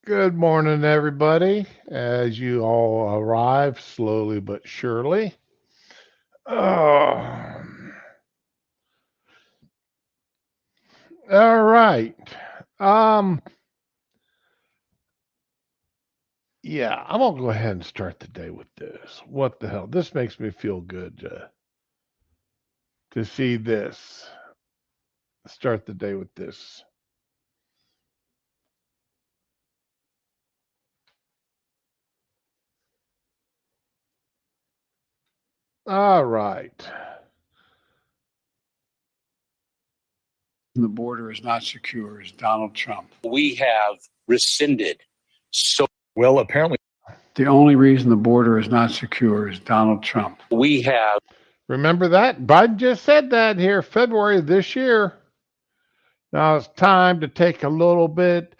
Good morning, everybody. As you all arrive slowly but surely. Oh, all right. Um, yeah, I'm gonna go ahead and start the day with this. What the hell? This makes me feel good to see this. Start the day with this. All right. The border is not secure is Donald Trump. We have rescinded so Well, apparently, The only reason the border is not secure is Donald Trump. we have Remember that? Biden just said that here, February of this year. Now it's time to take a little bit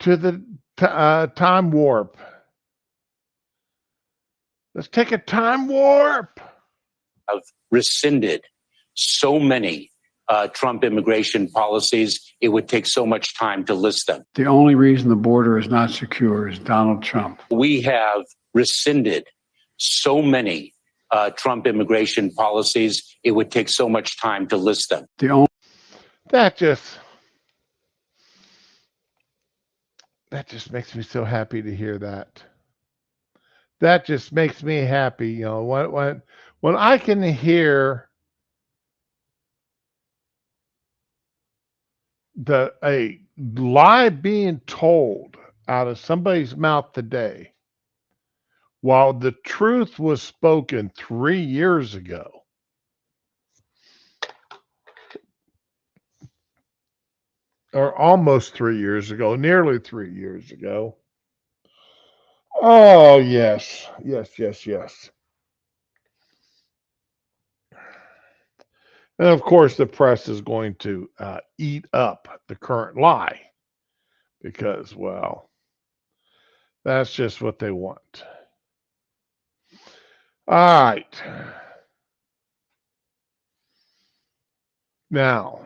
to the time warp. Let's take a time warp. rescinded so many Trump immigration policies. It would take so much time to list them. The only reason the border is not secure is Donald Trump. We have rescinded so many Trump immigration policies. It would take so much time to list them. The only That just that just makes me so happy to hear that. That just makes me happy, when I can hear a lie being told out of somebody's mouth today, while the truth was spoken 3 years ago. Or almost 3 years ago, nearly 3 years ago. Oh, yes. Yes, yes, yes. And of course, the press is going to eat up the current lie because, well, that's just what they want. All right. Now,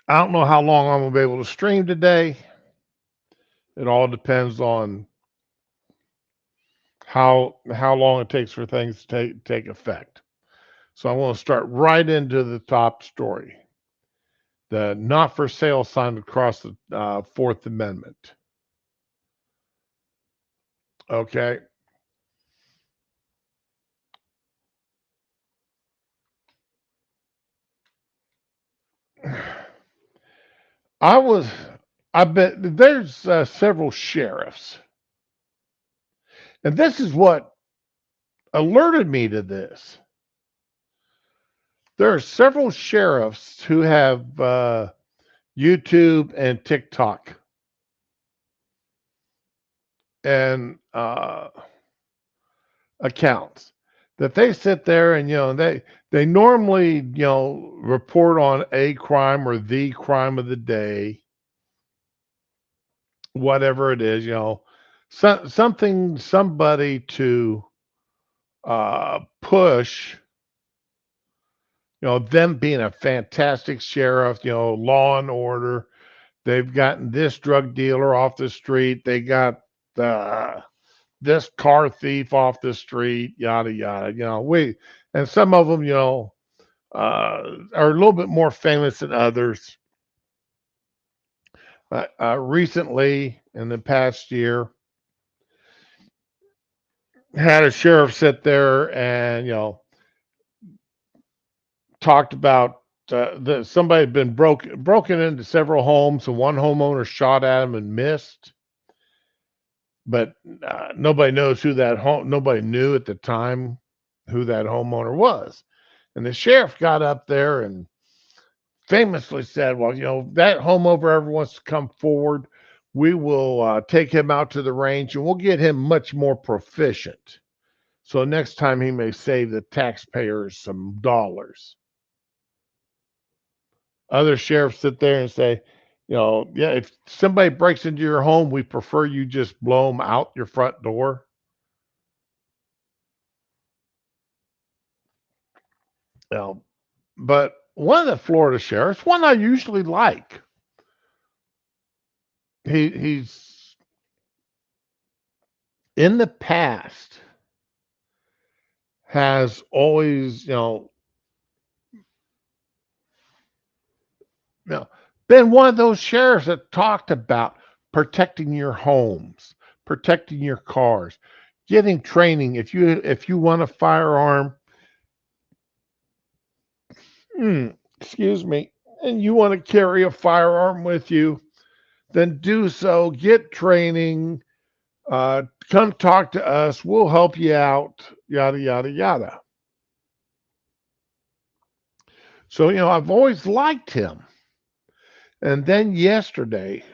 I don't know how long I'm going to be able to stream today. It all depends on how long it takes for things to take effect. So I want to start right into the top story. The not for sale sign across the Fourth Amendment. Okay. I was, I bet there's several sheriffs, and this is what alerted me to this. There are several sheriffs who have YouTube and TikTok and accounts that they sit there and they normally report on a crime or the crime of the day, whatever it is, something somebody to push, them being a fantastic sheriff, law and order. They've gotten this drug dealer off the street. They got uh, this car thief off the street, yada yada. And some of them, are a little bit more famous than others. Recently, in the past year, had a sheriff sit there and talked about somebody had been broken into several homes, and one homeowner shot at him and missed. But nobody knows who that home. Nobody knew at the time who that homeowner was. And the sheriff got up there and famously said, "Well, that homeowner ever wants to come forward, we will take him out to the range and we'll get him much more proficient. So next time he may save the taxpayers some dollars." Other sheriffs sit there and say, yeah, if somebody breaks into your home, we prefer you just blow them out your front door. But one of the Florida sheriffs, one I usually like, he's in the past has always, been one of those sheriffs that talked about protecting your homes, protecting your cars, getting training. If you want a firearm, excuse me, and you want to carry a firearm with you, then do so. Get training. Come talk to us. We'll help you out. Yada yada yada. So I've always liked him. And then yesterday,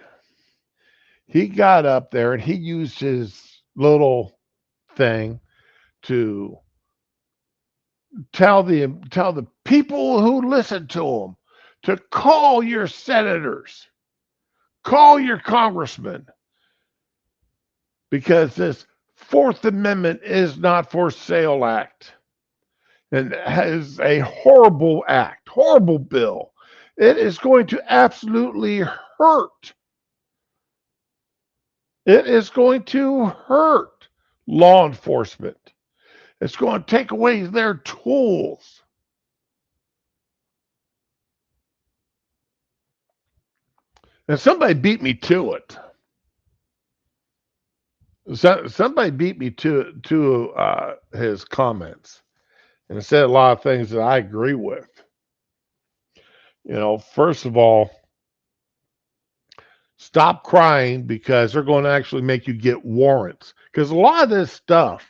he got up there and he used his little thing to tell the people who listen to him to call your senators, call your congressmen, because this Fourth Amendment is not for sale act and has a horrible act, horrible bill. It is going to absolutely hurt. It is going to hurt law enforcement. It's going to take away their tools. And somebody beat me to it. Somebody beat me to his comments, and said a lot of things that I agree with. First of all, stop crying because they're going to actually make you get warrants. Because a lot of this stuff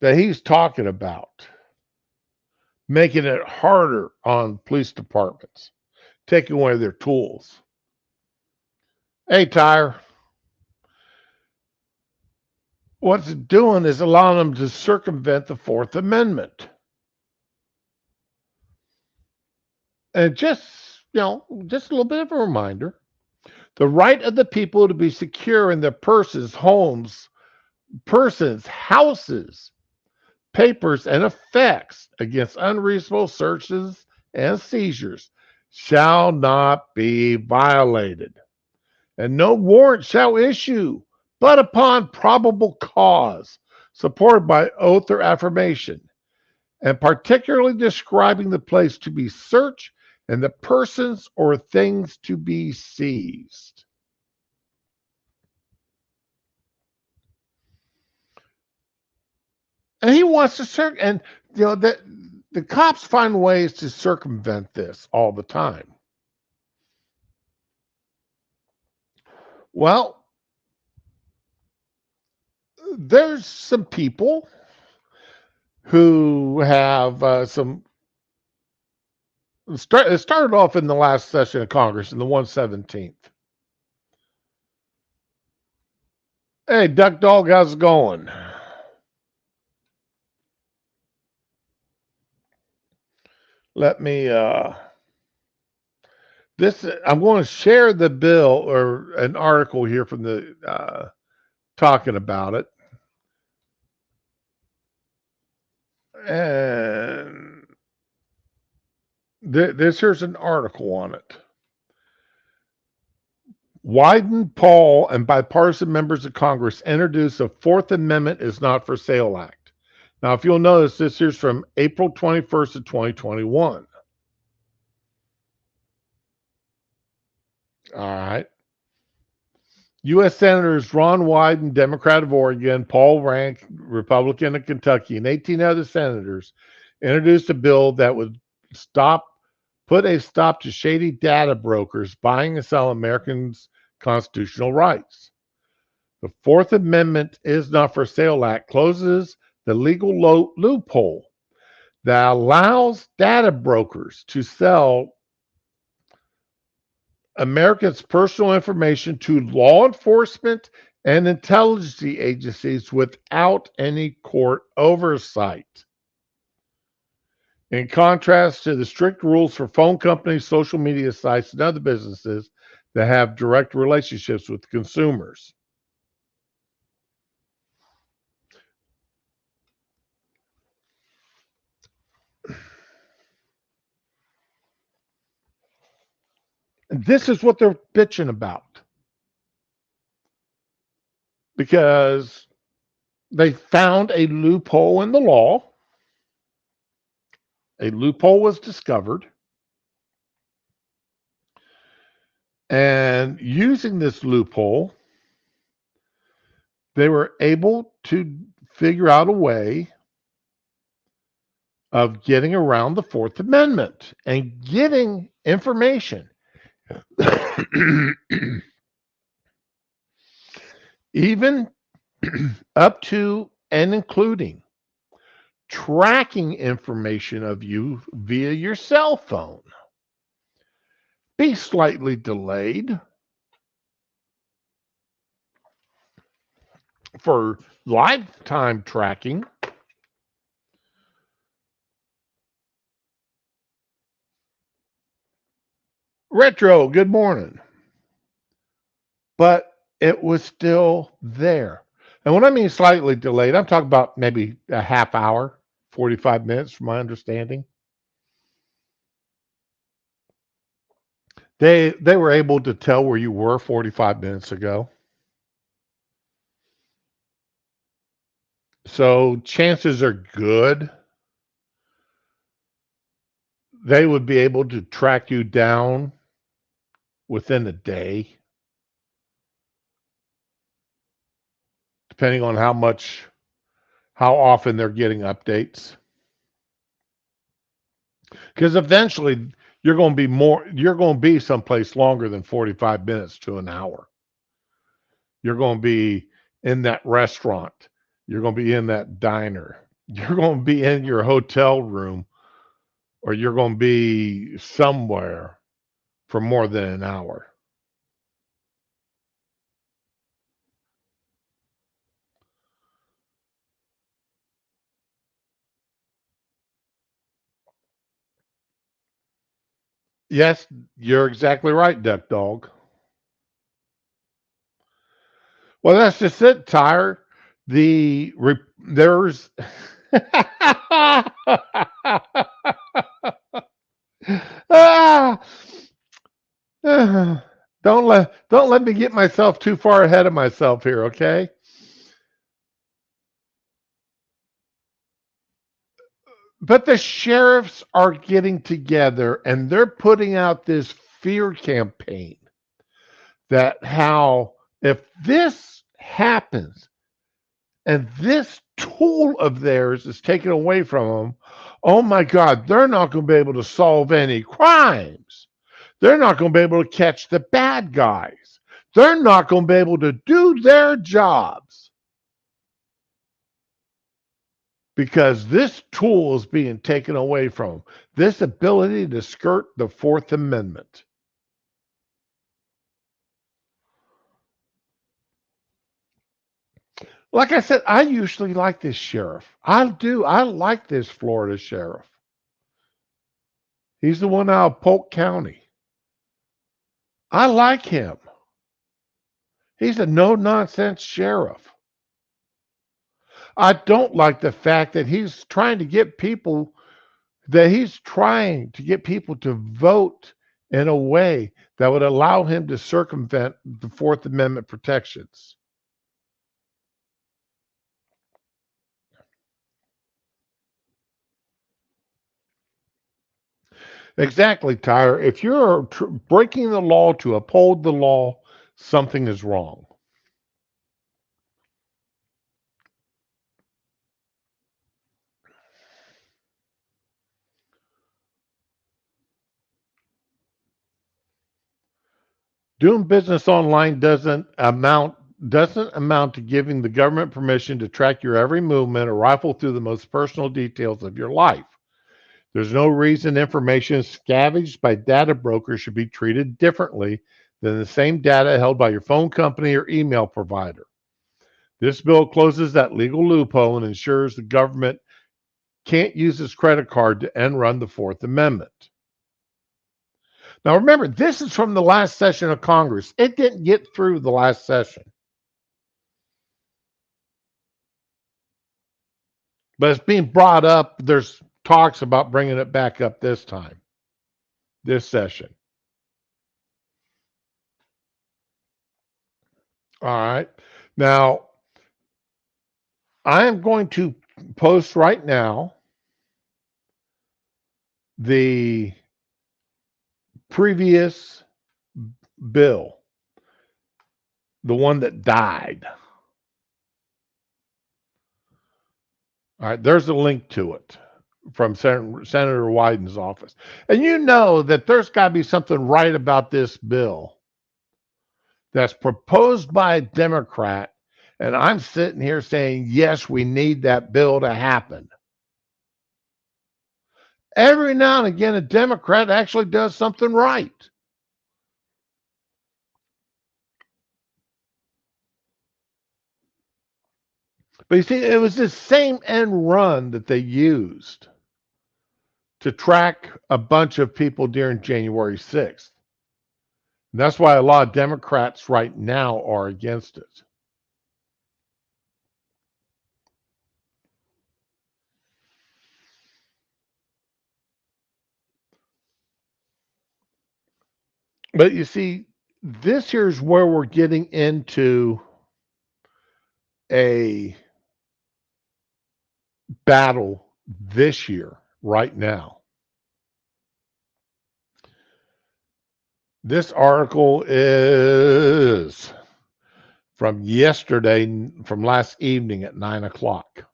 that he's talking about, making it harder on police departments, taking away their tools. Hey, Tyre, what it's doing is allowing them to circumvent the Fourth Amendment. And just a little bit of a reminder, the right of the people to be secure in their persons, houses, papers, and effects against unreasonable searches and seizures shall not be violated. And no warrant shall issue but upon probable cause, supported by oath or affirmation, and particularly describing the place to be searched and the persons or things to be seized. And he wants to search, and the cops find ways to circumvent this all the time. Well, there's some people who have it started off in the last session of Congress in the 117th. Hey, Duck Dog, how's it going? Let me I'm going to share the bill or an article here from the talking about it. And here's an article on it. Wyden, Paul, and bipartisan members of Congress introduced a Fourth Amendment is not for sale act. Now, if you'll notice, this here's from April 21st of 2021. All right. U.S. Senators Ron Wyden, Democrat of Oregon, Paul Rank, Republican of Kentucky, and 18 other senators introduced a bill that would put a stop to shady data brokers buying and selling Americans' constitutional rights. The Fourth Amendment is not for sale act closes the legal loophole that allows data brokers to sell Americans' personal information to law enforcement and intelligence agencies without any court oversight. In contrast to the strict rules for phone companies, social media sites, and other businesses that have direct relationships with consumers. And this is what they're bitching about. because they found a loophole in the law. A loophole was discovered. And using this loophole, they were able to figure out a way of getting around the Fourth Amendment and getting information. Even up to and including tracking information of you via your cell phone. Be slightly delayed for lifetime tracking. Retro, good morning. But it was still there. And when I mean slightly delayed, I'm talking about maybe a half hour, 45 minutes from my understanding. They were able to tell where you were 45 minutes ago. So chances are good they would be able to track you down within a day, depending on how often they're getting updates. Because eventually you're going to be someplace longer than 45 minutes to an hour. You're going to be in that restaurant. You're going to be in that diner. You're going to be in your hotel room, or you're going to be somewhere for more than an hour. Yes, you're exactly right, Duck Dog. Well, that's just it, Tyre. There's ah, don't let me get myself too far ahead of myself here, okay? But the sheriffs are getting together and they're putting out this fear campaign that how if this happens and this tool of theirs is taken away from them, oh my God, they're not going to be able to solve any crimes. They're not going to be able to catch the bad guys. They're not going to be able to do their jobs because this tool is being taken away from them. This ability to skirt the Fourth Amendment. Like I said, I usually like this sheriff. I do. I like this Florida sheriff. He's the one out of Polk County. I like him. He's a no-nonsense sheriff. I don't like the fact that he's trying to get people to vote in a way that would allow him to circumvent the Fourth Amendment protections. Exactly, Tyre. If you're breaking the law to uphold the law, something is wrong. Doing business online doesn't amount to giving the government permission to track your every movement or rifle through the most personal details of your life. There's no reason information scavenged by data brokers should be treated differently than the same data held by your phone company or email provider. This bill closes that legal loophole and ensures the government can't use its credit card to end run the Fourth Amendment. Now remember, this is from the last session of Congress. It didn't get through the last session. But it's being brought up. There's talks about bringing it back up this time, this session. All right. Now, I am going to post right now the previous bill, the one that died. All right, there's a link to it from Senator Wyden's office. And you know that there's got to be something right about this bill that's proposed by a Democrat. And I'm sitting here saying, yes, we need that bill to happen. Every now and again, a Democrat actually does something right. But you see, it was this same end run that they used to track a bunch of people during January 6th. And that's why a lot of Democrats right now are against it. But you see, this here's where we're getting into a battle this year, right now. This article is from yesterday, from last evening at 9 o'clock.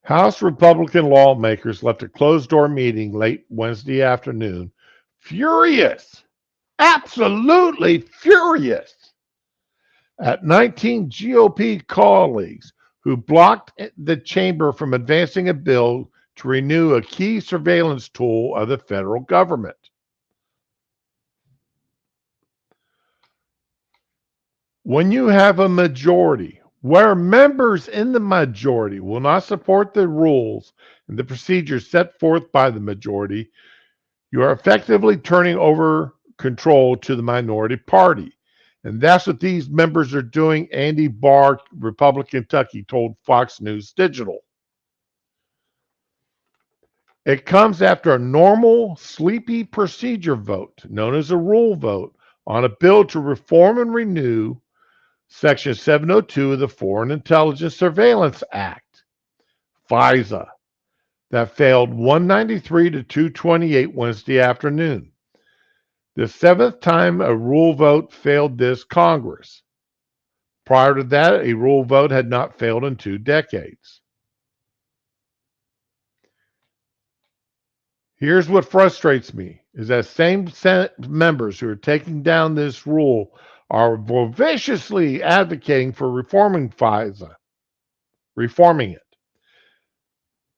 House Republican lawmakers left a closed-door meeting late Wednesday afternoon, furious, absolutely furious, at 19 GOP colleagues who blocked the chamber from advancing a bill to renew a key surveillance tool of the federal government. When you have a majority where members in the majority will not support the rules and the procedures set forth by the majority, you are effectively turning over control to the minority party. And that's what these members are doing, Andy Barr, Republican Kentucky, told Fox News Digital. It comes after a normal, sleepy procedure vote, known as a rule vote, on a bill to reform and renew Section 702 of the Foreign Intelligence Surveillance Act, FISA, that failed 193 to 228 Wednesday afternoon. The seventh time a rule vote failed this Congress. Prior to that, a rule vote had not failed in 2 decades. Here's what frustrates me, is that same Senate members who are taking down this rule are vivaciously advocating for reforming FISA, reforming it.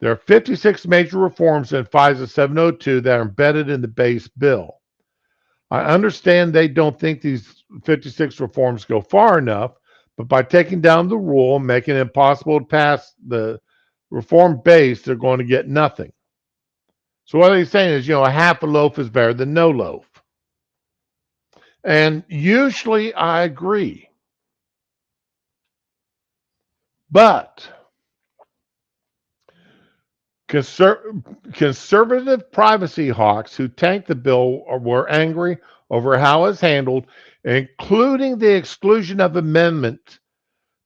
There are 56 major reforms in FISA 702 that are embedded in the base bill. I understand they don't think these 56 reforms go far enough, but by taking down the rule and making it impossible to pass the reform base, they're going to get nothing. So what he's saying is, a half a loaf is better than no loaf. And usually I agree. But conservative privacy hawks who tanked the bill were angry over how it's handled, including the exclusion of amendment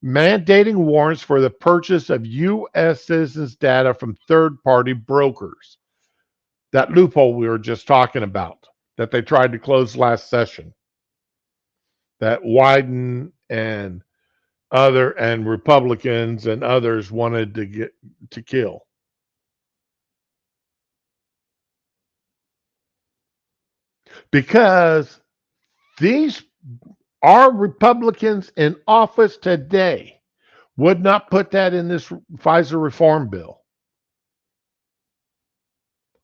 mandating warrants for the purchase of U.S. citizens' data from third-party brokers. That loophole we were just talking about that they tried to close last session, that Wyden and Republicans and others wanted to kill. Because these are Republicans in office today would not put that in this FISA reform bill,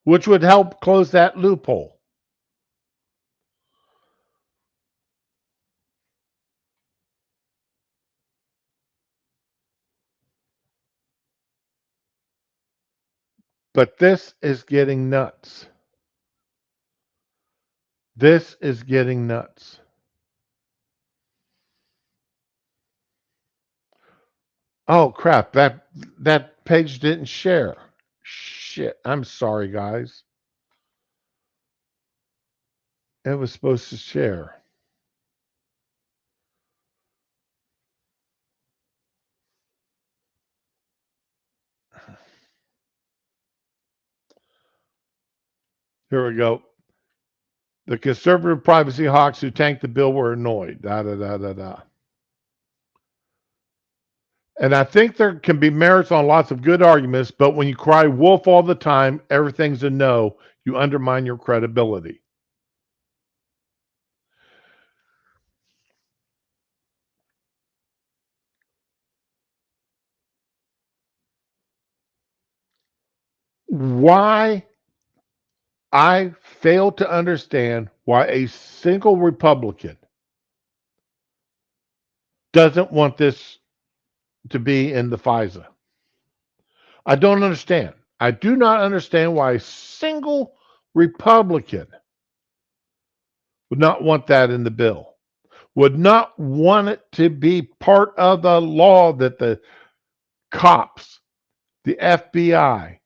which would help close that loophole. But this is getting nuts. This is getting nuts. Oh crap, that page didn't share. Shit, I'm sorry guys. It was supposed to share. Here we go. The conservative privacy hawks who tanked the bill were annoyed. Da da da da da. And I think there can be merits on lots of good arguments, but when you cry wolf all the time, everything's a no, you undermine your credibility. Why I fail to understand why a single Republican doesn't want this to be in the FISA. I don't understand. I do not understand why a single Republican would not want that in the bill, would not want it to be part of the law that the cops, the FBI,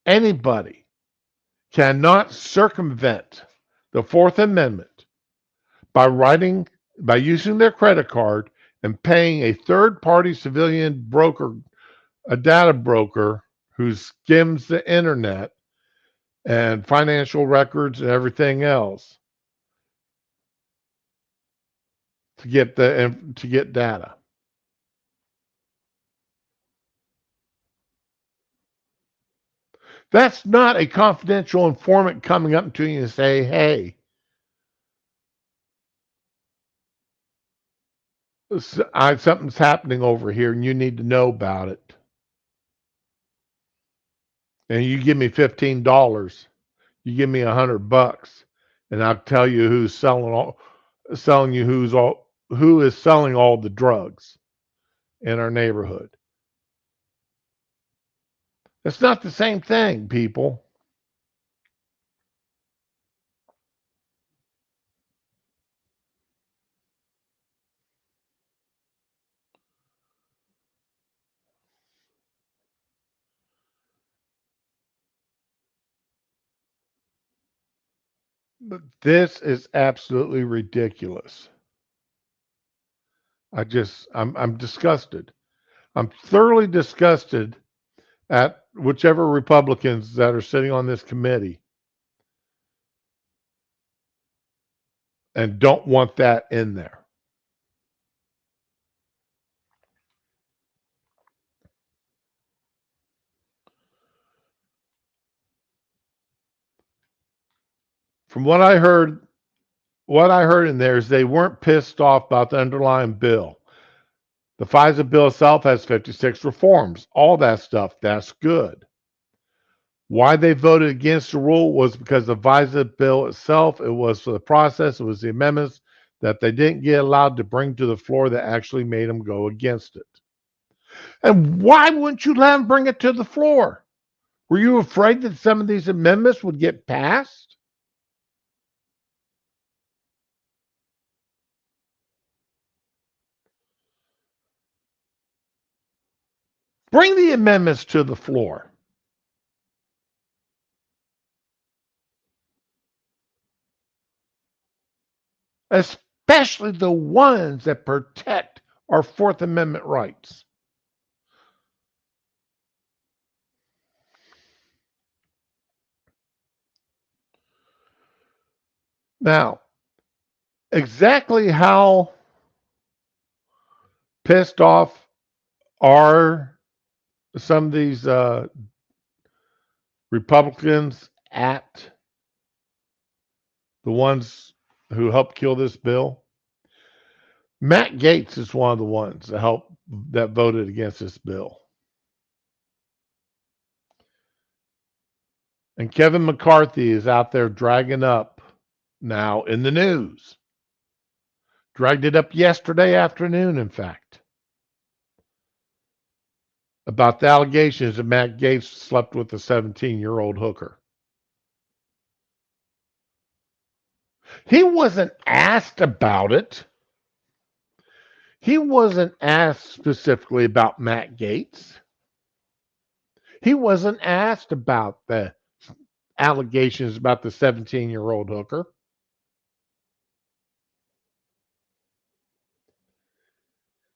anybody cannot circumvent the Fourth Amendment by using their credit card and paying a third-party civilian broker, a data broker who skims the internet and financial records and everything else to get data. That's not a confidential informant coming up to you and say, "Hey, something's happening over here, and you need to know about it." And you give me $15, you give me $100, and I'll tell you who is selling all the drugs in our neighborhood. It's not the same thing, people. But this is absolutely ridiculous. I'm disgusted. I'm thoroughly disgusted at whichever Republicans that are sitting on this committee and don't want that in there. From what I heard in there is they weren't pissed off about the underlying bill. The FISA bill itself has 56 reforms. All that stuff, that's good. Why they voted against the rule was because the FISA bill itself, it was for the process, it was the amendments that they didn't get allowed to bring to the floor that actually made them go against it. And why wouldn't you let them bring it to the floor? Were you afraid that some of these amendments would get passed? Bring the amendments to the floor. Especially the ones that protect our Fourth Amendment rights. Now, exactly how pissed off are some of these Republicans at the ones who helped kill this bill? Matt Gaetz is one of the ones that voted against this bill. And Kevin McCarthy is out there dragging up now in the news. Dragged it up yesterday afternoon, in fact, about the allegations that Matt Gaetz slept with a 17-year-old hooker. He wasn't asked about it. He wasn't asked specifically about Matt Gaetz. He wasn't asked about the allegations about the 17-year-old hooker.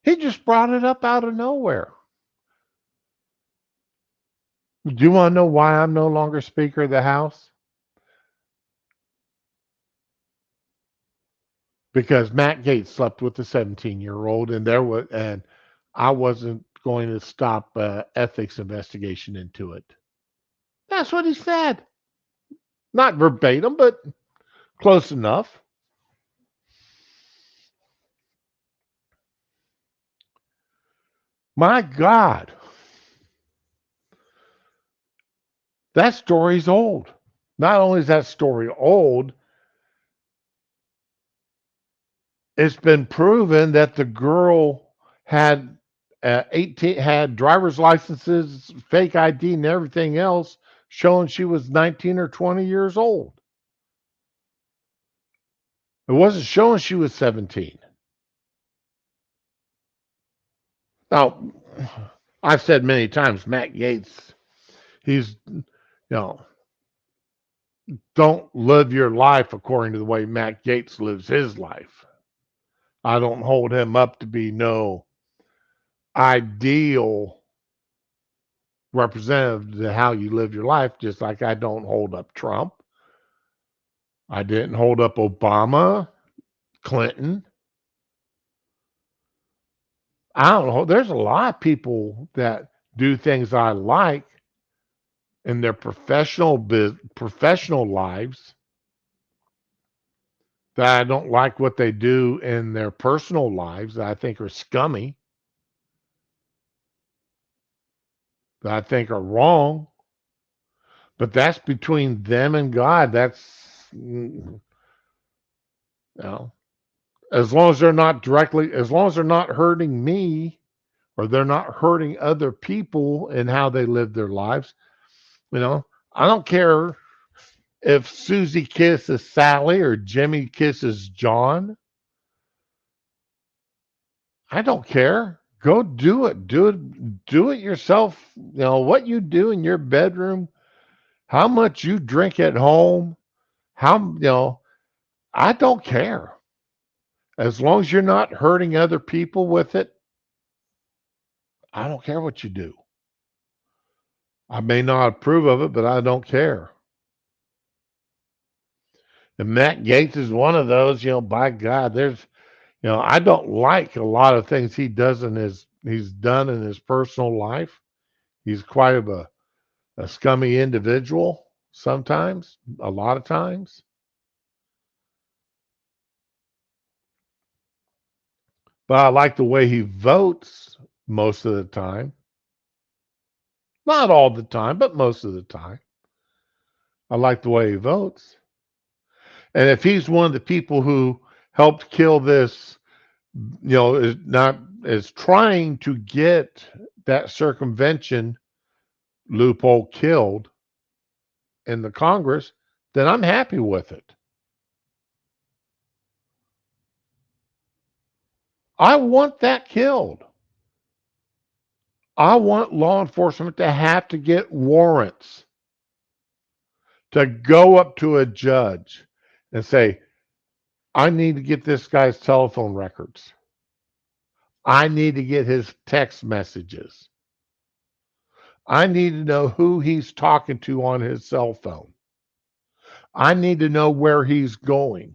He just brought it up out of nowhere. Do you want to know why I'm no longer Speaker of the House? because Matt Gates slept with a 17-year-old, and I wasn't going to stop ethics investigation into it. That's what he said. Not verbatim, but close enough. My God, that story's old. Not only is that story old, it's been proven that the girl had 18, had driver's licenses, fake ID, and everything else showing she was 19 or 20 years old. It wasn't showing she was 17. Now, I've said many times, Matt Gaetz, he's, don't live your life according to the way Matt Gaetz lives his life. I don't hold him up to be no ideal representative to how you live your life, just like I don't hold up Trump. I didn't hold up Obama, Clinton. I don't know. There's a lot of people that do things I like in their professional lives that I don't like what they do in their personal lives that I think are scummy, that I think are wrong. But that's between them and God. That's, as long as they're not hurting me, or they're not hurting other people in how they live their lives, I don't care if Susie kisses Sally or Jimmy kisses John. I don't care. Go do it. Do it yourself. What you do in your bedroom, how much you drink at home, I don't care. As long as you're not hurting other people with it, I don't care what you do. I may not approve of it, but I don't care. And Matt Gaetz is one of those, by God, I don't like a lot of things he's done in his personal life. He's quite of a scummy individual sometimes, a lot of times. But I like the way he votes most of the time. Not all the time, but most of the time. I like the way he votes. And if he's one of the people who helped kill this, is trying to get that circumvention loophole killed in the Congress, then I'm happy with it. I want that killed. I want law enforcement to have to get warrants to go up to a judge and say, I need to get this guy's telephone records. I need to get his text messages. I need to know who he's talking to on his cell phone. I need to know where he's going.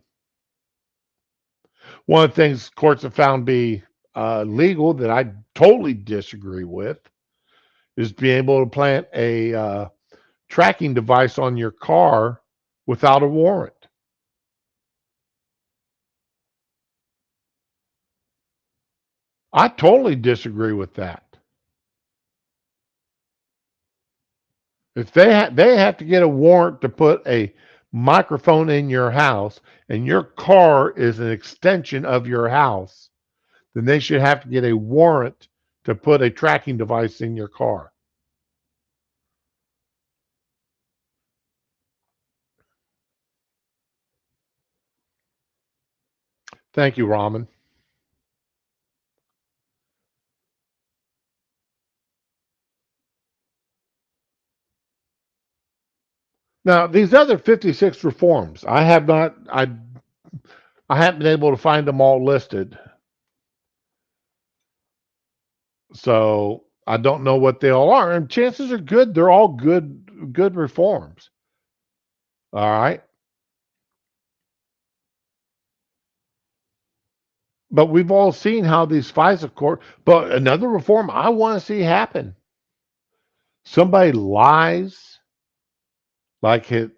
One of the things courts have found be legal that I totally disagree with is being able to plant a tracking device on your car without a warrant. I totally disagree with that. If they have to get a warrant to put a microphone in your house and your car is an extension of your house, then they should have to get a warrant to put a tracking device in your car. Thank you, Raman. Now, these other 56 reforms, I haven't been able to find them all listed. So I don't know what they all are. And chances are good they're all good reforms. All right. But we've all seen how these FISA court. But another reform I want to see happen. Somebody lies like it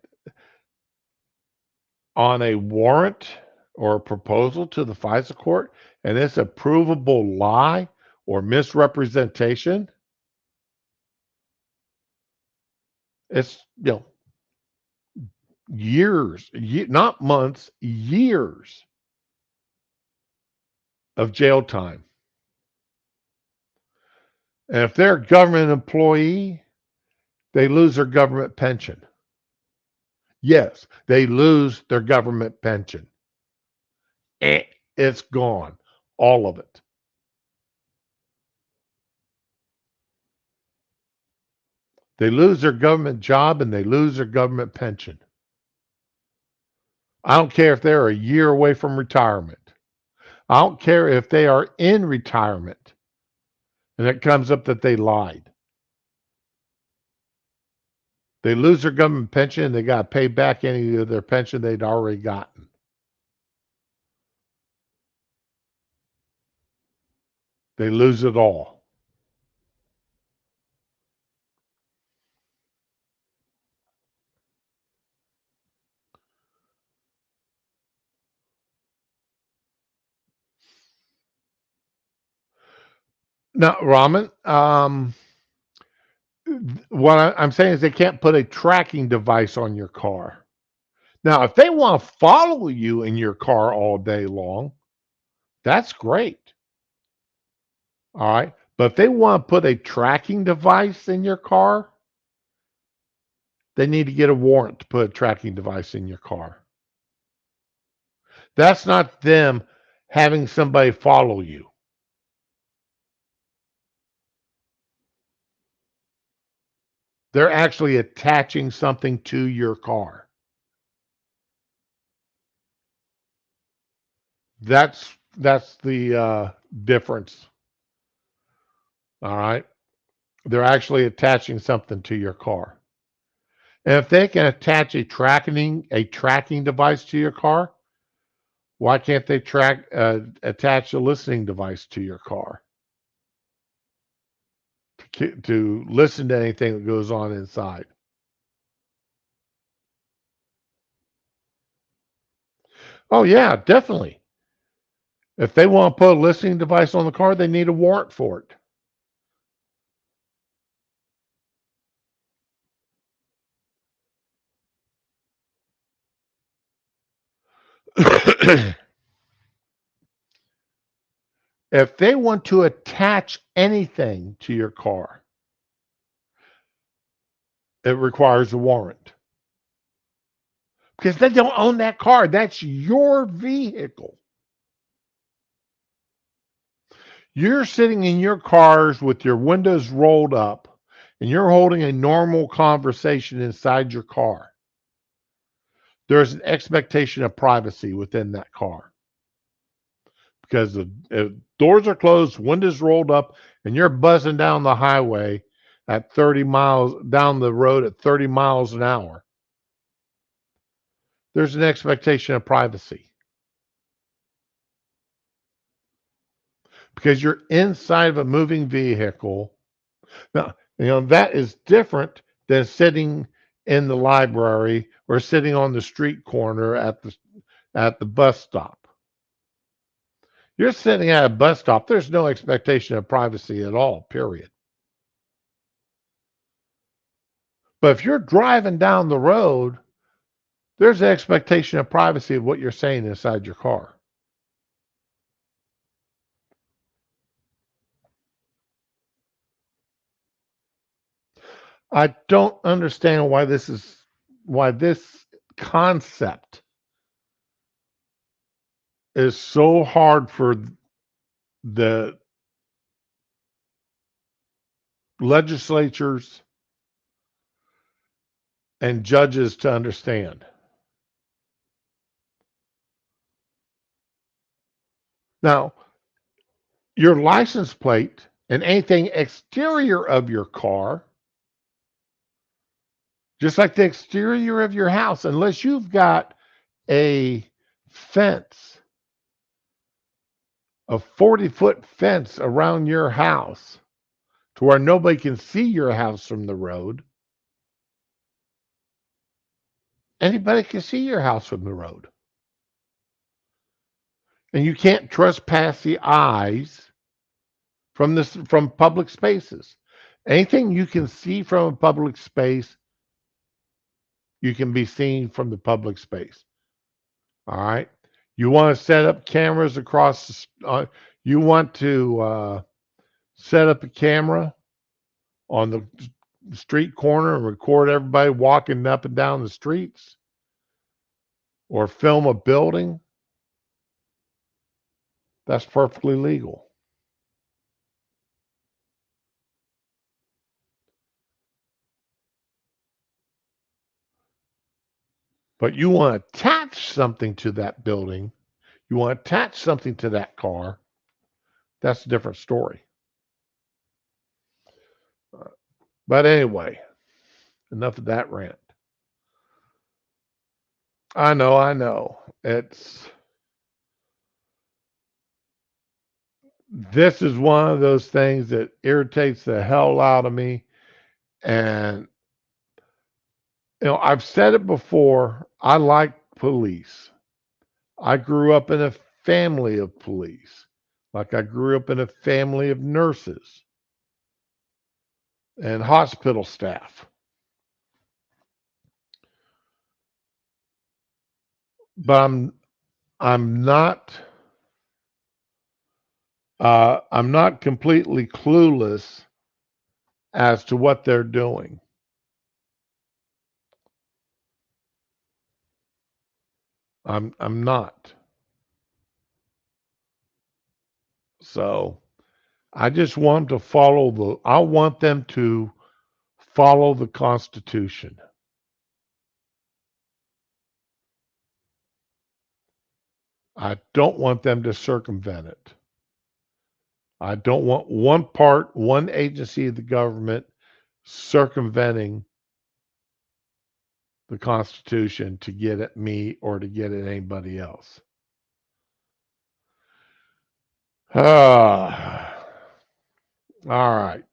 on a warrant or a proposal to the FISA court, and it's a provable lie or misrepresentation. It's years, not months, years of jail time. And if they're a government employee, they lose their government pension. Yes, they lose their government pension. It's gone, all of it. They lose their government job and they lose their government pension. I don't care if they're a year away from retirement. I don't care if they are in retirement and it comes up that they lied. They lose their government pension and they got to pay back any of their pension they'd already gotten. They lose it all. Now, Raman, what I'm saying is they can't put a tracking device on your car. Now, if they want to follow you in your car all day long, that's great. All right. But if they want to put a tracking device in your car, they need to get a warrant to put a tracking device in your car. That's not them having somebody follow you. They're actually attaching something to your car. That's the difference. All right. They're actually attaching something to your car. And if they can attach a tracking device to your car, why can't they attach a listening device to your car to listen to anything that goes on inside? Oh yeah, definitely. If they want to put a listening device on the car, they need a warrant for it. If they want to attach anything to your car, it requires a warrant. Because they don't own that car. That's your vehicle. You're sitting in your cars with your windows rolled up and you're holding a normal conversation inside your car. There's an expectation of privacy within that car. Because the doors are closed, windows rolled up, and you're buzzing down the highway at 30 miles, down the road at 30 miles an hour. There's an expectation of privacy. Because you're inside of a moving vehicle. Now, that is different than sitting in the library or sitting on the street corner at the bus stop. You're sitting at a bus stop. There's no expectation of privacy at all, period. But if you're driving down the road, there's an expectation of privacy of what you're saying inside your car. I don't understand why this concept is so hard for the legislatures and judges to understand. Now, your license plate and anything exterior of your car, just like the exterior of your house, unless you've got a fence a 40-foot fence around your house to where nobody can see your house from the road. Anybody can see your house from the road. And you can't trespass the eyes from public spaces. Anything you can see from a public space, you can be seen from the public space. All right. You want to set up cameras across you want to set up a camera on the street corner and record everybody walking up and down the streets, or film a building. That's perfectly legal. But you want to attach something to that building, you want to attach something to that car, that's a different story. But anyway, enough of that rant. I know. This is one of those things that irritates the hell out of me. And, I've said it before. I like police. I grew up in a family of police. Like I grew up in a family of nurses and hospital staff. But I'm not completely clueless as to what they're doing. I'm not. So I just want to I want them to follow the Constitution. I don't want them to circumvent it. I don't want one agency of the government circumventing the Constitution to get at me or to get at anybody else. All right.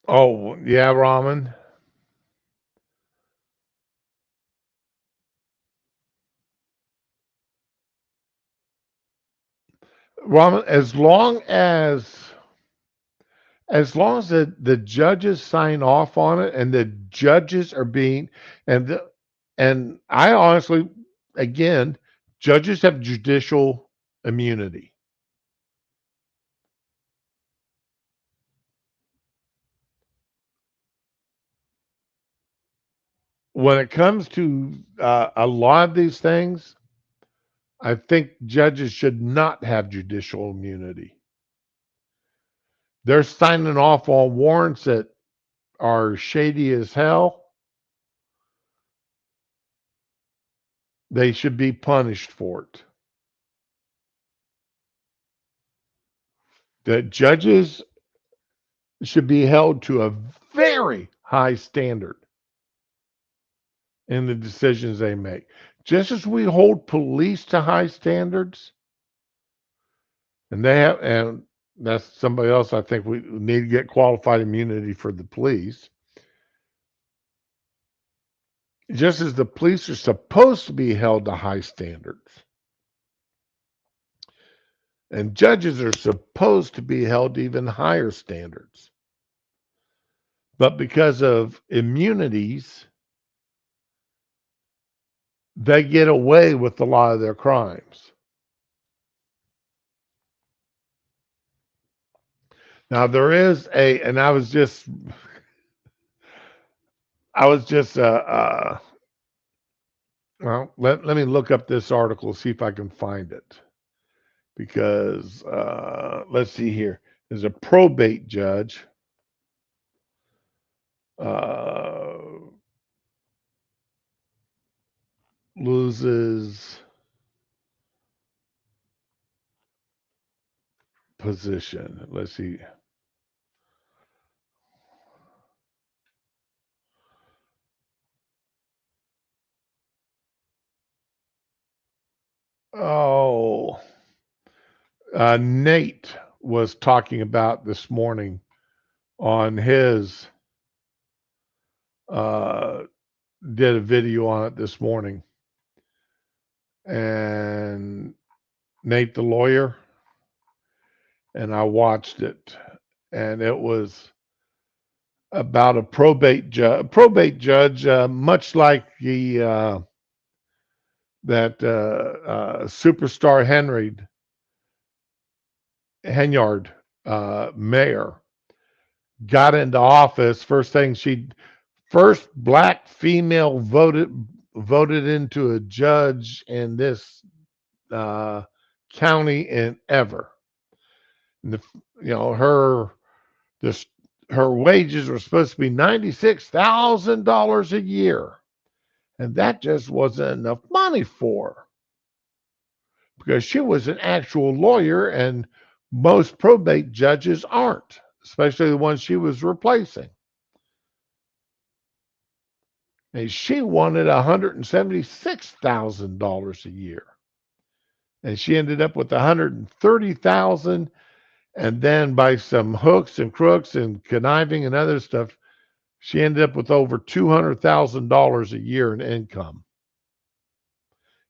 Oh, yeah, Ramen. Ramen, as long as the judges sign off on it and the judges are being and I honestly, again, judges have judicial immunity. When it comes to a lot of these things, I think judges should not have judicial immunity. They're signing off on warrants that are shady as hell. They should be punished for it. The judges should be held to a very high standard in the decisions they make. Just as we hold police to high standards, and that's somebody else I think we need to get qualified immunity for the police. Just as the police are supposed to be held to high standards, and judges are supposed to be held to even higher standards. But because of immunities, they get away with a lot of their crimes. Now there is and I was just well, let me look up this article, see if I can find it. Because let's see here. There's a probate judge. loses position. Let's see. Oh, Nate was talking about this morning on his, uh, did a video on it this morning. And Nate, the lawyer, and I watched it, and it was about a probate judge. Probate judge, much like the superstar Henyard mayor got into office. First black female voted into a judge in this county in ever. And her wages were supposed to be $96,000 a year, and that just wasn't enough money for her because she was an actual lawyer, and most probate judges aren't, especially the ones she was replacing. And she wanted $176,000 a year, and she ended up with $130,000. And then by some hooks and crooks and conniving and other stuff, she ended up with over $200,000 a year in income.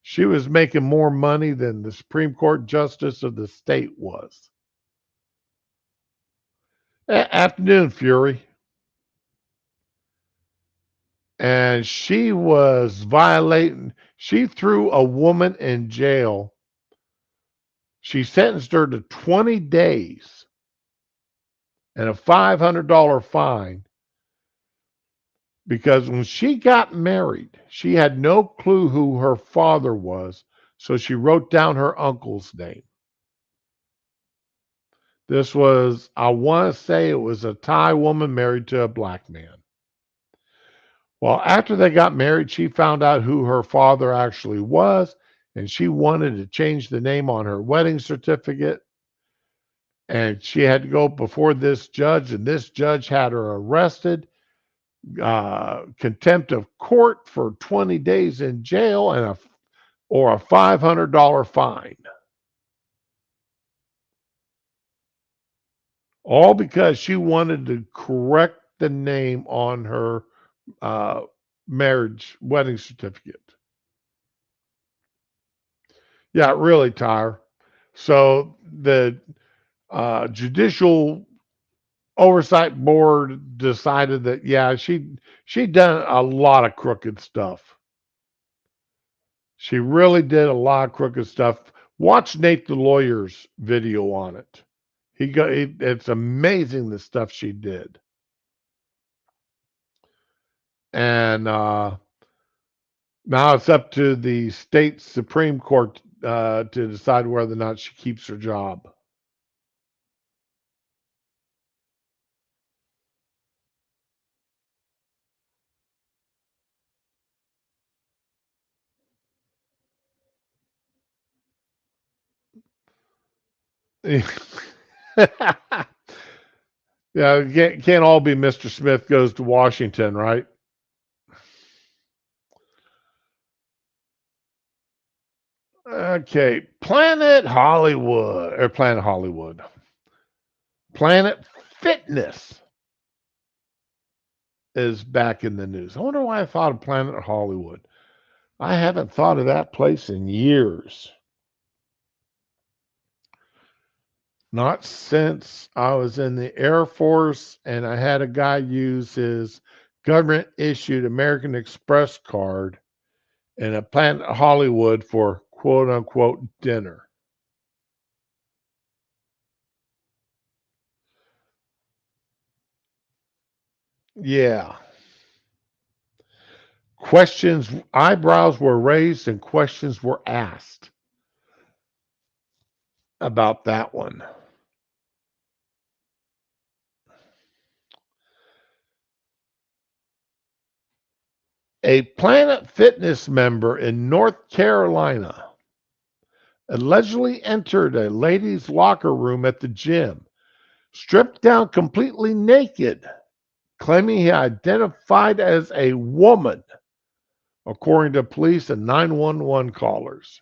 She was making more money than the Supreme Court justice of the state was. Afternoon, Fury. And she was violating, she threw a woman in jail. She sentenced her to 20 days and a $500 fine because when she got married, she had no clue who her father was, so she wrote down her uncle's name. This was, I want to say it was a Thai woman married to a black man. Well, after they got married, she found out who her father actually was, and she wanted to change the name on her wedding certificate. And she had to go before this judge, and this judge had her arrested, contempt of court for 20 days in jail, and a $500 fine. All because she wanted to correct the name on her marriage wedding certificate. Yeah, really, Tyre. So the Judicial Oversight Board decided that, yeah, she'd done a lot of crooked stuff. She really did a lot of crooked stuff. Watch Nate the lawyer's video on it. It's amazing the stuff she did. And now it's up to the state Supreme Court to decide whether or not she keeps her job. Yeah, can't all be Mr. Smith goes to Washington, right? Okay, Planet Hollywood. Planet Fitness is back in the news. I wonder why I thought of Planet Hollywood. I haven't thought of that place in years. Not since I was in the Air Force and I had a guy use his government issued American Express card in a Planet Hollywood for quote unquote dinner. Yeah. Eyebrows were raised and questions were asked about that one. A Planet Fitness member in North Carolina allegedly entered a ladies' locker room at the gym, stripped down completely naked, claiming he identified as a woman, according to police and 911 callers.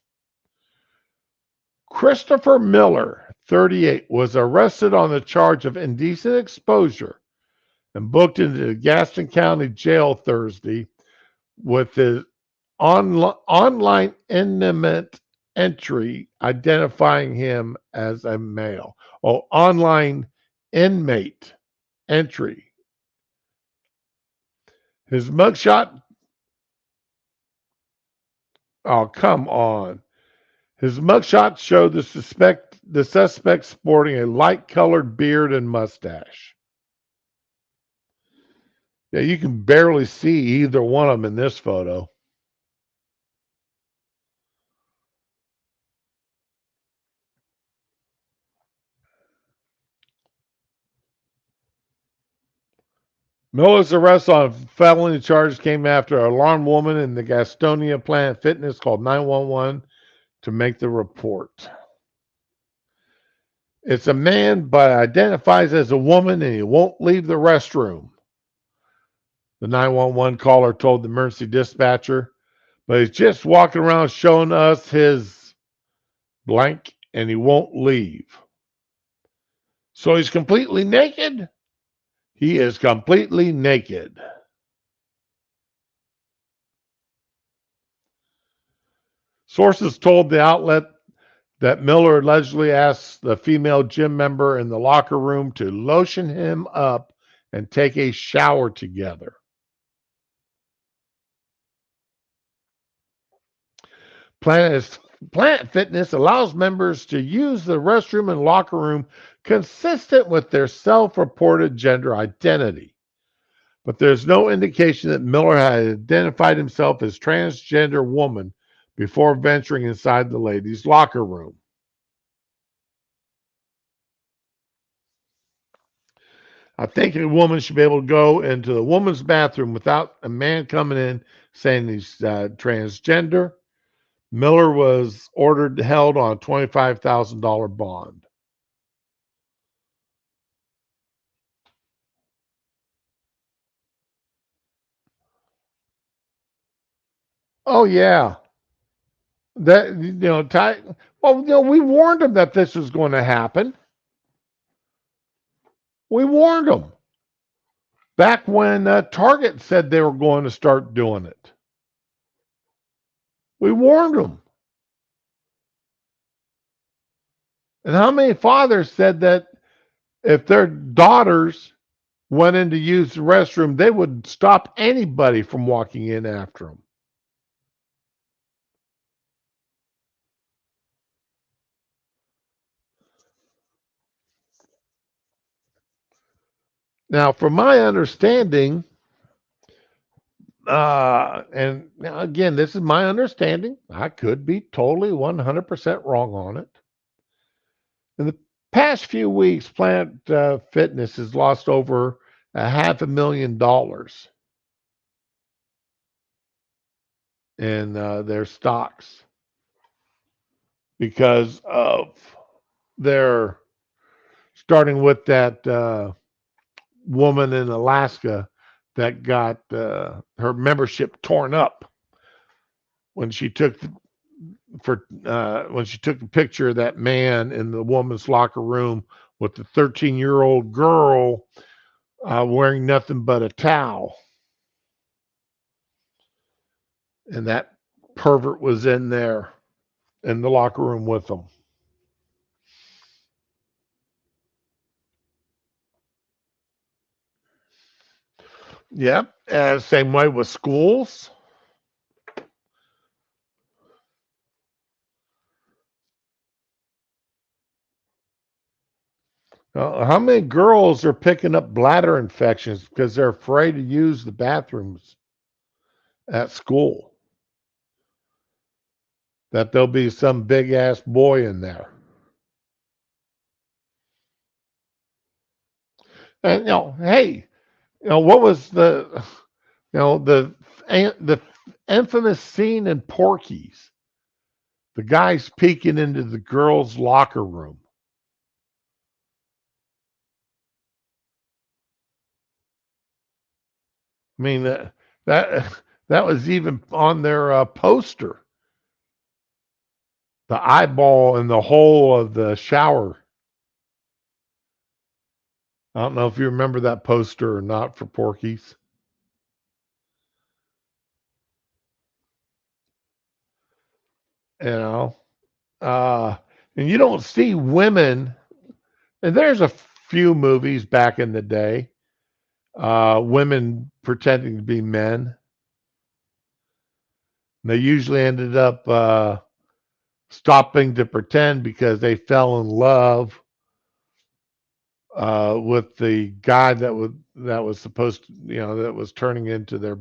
Christopher Miller, 38, was arrested on the charge of indecent exposure and booked into the Gaston County Jail Thursday with his online intimate entry identifying him as a male. Oh, online inmate entry. His mugshot. Oh, come on. His mugshot showed the suspect sporting a light-colored beard and mustache. Yeah, you can barely see either one of them in this photo. Miller's arrest on felony charges came after an alarmed woman in the Gastonia Planet Fitness called 911 to make the report. It's a man, but identifies as a woman, and he won't leave the restroom, the 911 caller told the emergency dispatcher. But he's just walking around showing us his blank, and he won't leave. So he's completely naked? He is completely naked. Sources told the outlet that Miller allegedly asked the female gym member in the locker room to lotion him up and take a shower together. Planet Fitness allows members to use the restroom and locker room consistent with their self-reported gender identity. But there's no indication that Miller had identified himself as transgender woman before venturing inside the ladies' locker room. I think a woman should be able to go into the woman's bathroom without a man coming in saying he's transgender. Miller was held on a $25,000 bond. Oh yeah, we warned him that this was going to happen. We warned him back when Target said they were going to start doing it. We warned them. And how many fathers said that if their daughters went in to use the restroom, they would stop anybody from walking in after them? Now, from my understanding, and again, this is my understanding. I could be totally 100% wrong on it. In the past few weeks, Planet Fitness has lost over $500,000 in their stocks because of their starting with that woman in Alaska that got her membership torn up when she took the picture of that man in the woman's locker room with the 13-year-old girl wearing nothing but a towel. And that pervert was in there in the locker room with them. Yep. Same way with schools. How many girls are picking up bladder infections because they're afraid to use the bathrooms at school? That there'll be some big ass boy in there. And hey, what was the The infamous scene in Porky's, the guy's peeking into the girls' locker room. I mean that was even on their poster. The eyeball in the hole of the shower. I don't know if you remember that poster or not for Porky's. You know, and you don't see women. And there's a few movies back in the day, women pretending to be men. They usually ended up stopping to pretend because they fell in love with the guy that was supposed to, that was turning into their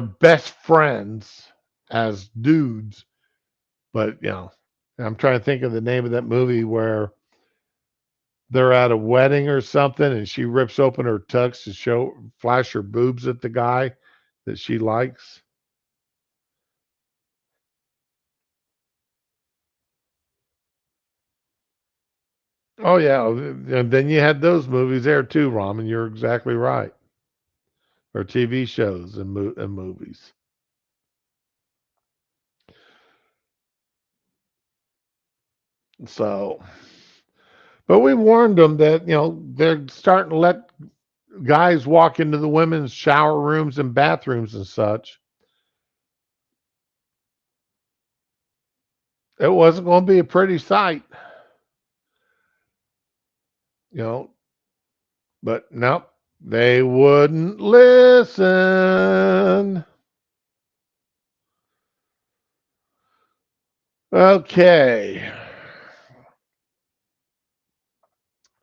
best friends as dudes. But I'm trying to think of the name of that movie where they're at a wedding or something, and she rips open her tux to flash her boobs at the guy that she likes. Oh yeah, and then you had those movies there too, Ramen. You're exactly right. Or TV shows and movies. So, but we warned them that they're starting to let guys walk into the women's shower rooms and bathrooms and such. It wasn't going to be a pretty sight, but nope, they wouldn't listen. Okay.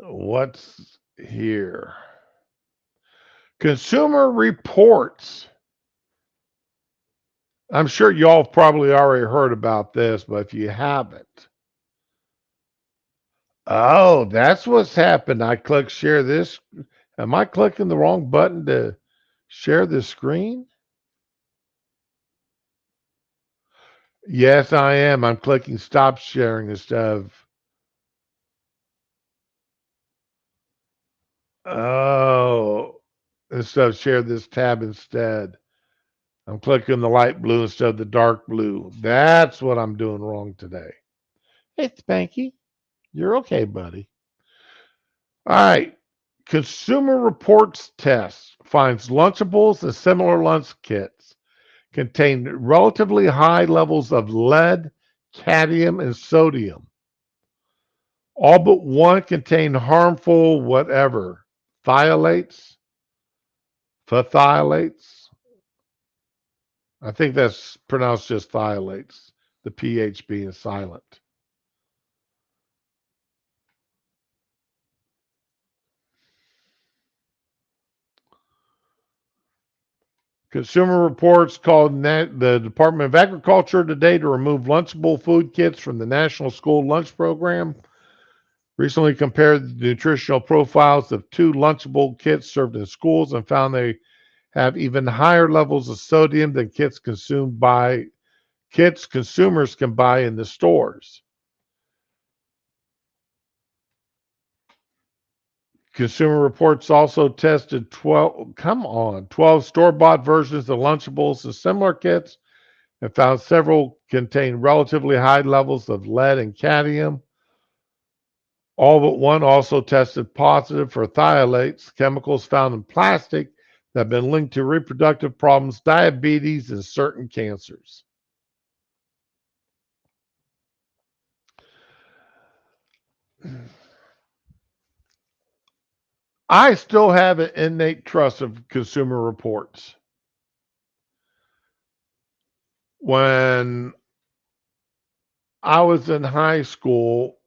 What's here? Consumer Reports. I'm sure y'all have probably already heard about this, but if you haven't, oh, that's what's happened. I click share this. Am I clicking the wrong button to share the screen? Yes, I am. I'm clicking stop sharing instead of. Oh, instead of share this tab instead. I'm clicking the light blue instead of the dark blue. That's what I'm doing wrong today. Hey, Spanky, you're okay, buddy. All right. Consumer Reports test finds Lunchables and similar lunch kits contain relatively high levels of lead, cadmium, and sodium. All but one contain harmful whatever, phthalates. I think that's pronounced just phthalates, the PH being silent. Consumer Reports called the Department of Agriculture today to remove Lunchable food kits from the National School Lunch Program. Recently compared the nutritional profiles of two Lunchable kits served in schools and found they have even higher levels of sodium than kits consumers can buy in the stores. Consumer Reports also tested 12 store-bought versions of Lunchables and similar kits and found several contain relatively high levels of lead and cadmium. All but one also tested positive for phthalates, chemicals found in plastic that have been linked to reproductive problems, diabetes, and certain cancers. I still have an innate trust of Consumer Reports. When I was in high school,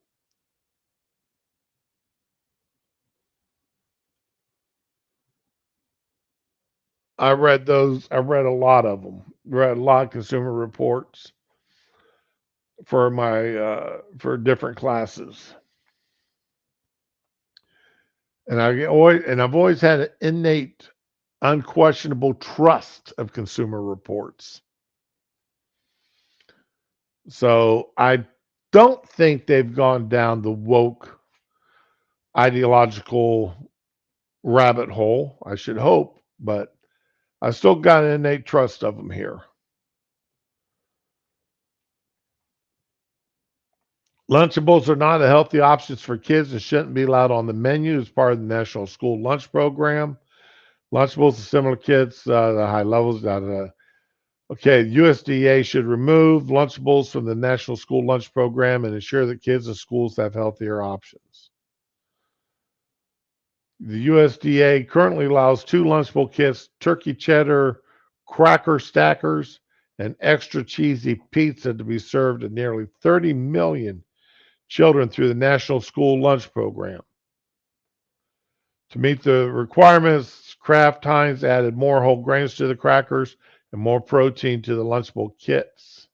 I read a lot of them. Read a lot of Consumer Reports for for different classes. And I've always had an innate unquestionable trust of Consumer Reports. So I don't think they've gone down the woke ideological rabbit hole. I should hope, but I still got an innate trust of them here. Lunchables are not a healthy options for kids and shouldn't be allowed on the menu as part of the National School Lunch Program. Lunchables are similar kids, the high levels. Okay, USDA should remove Lunchables from the National School Lunch Program and ensure that kids in schools have healthier options. The USDA currently allows 2 Lunchable kits, turkey cheddar, cracker stackers, and extra cheesy pizza to be served to nearly 30 million children through the National School Lunch Program. To meet the requirements, Kraft Heinz added more whole grains to the crackers and more protein to the Lunchable kits.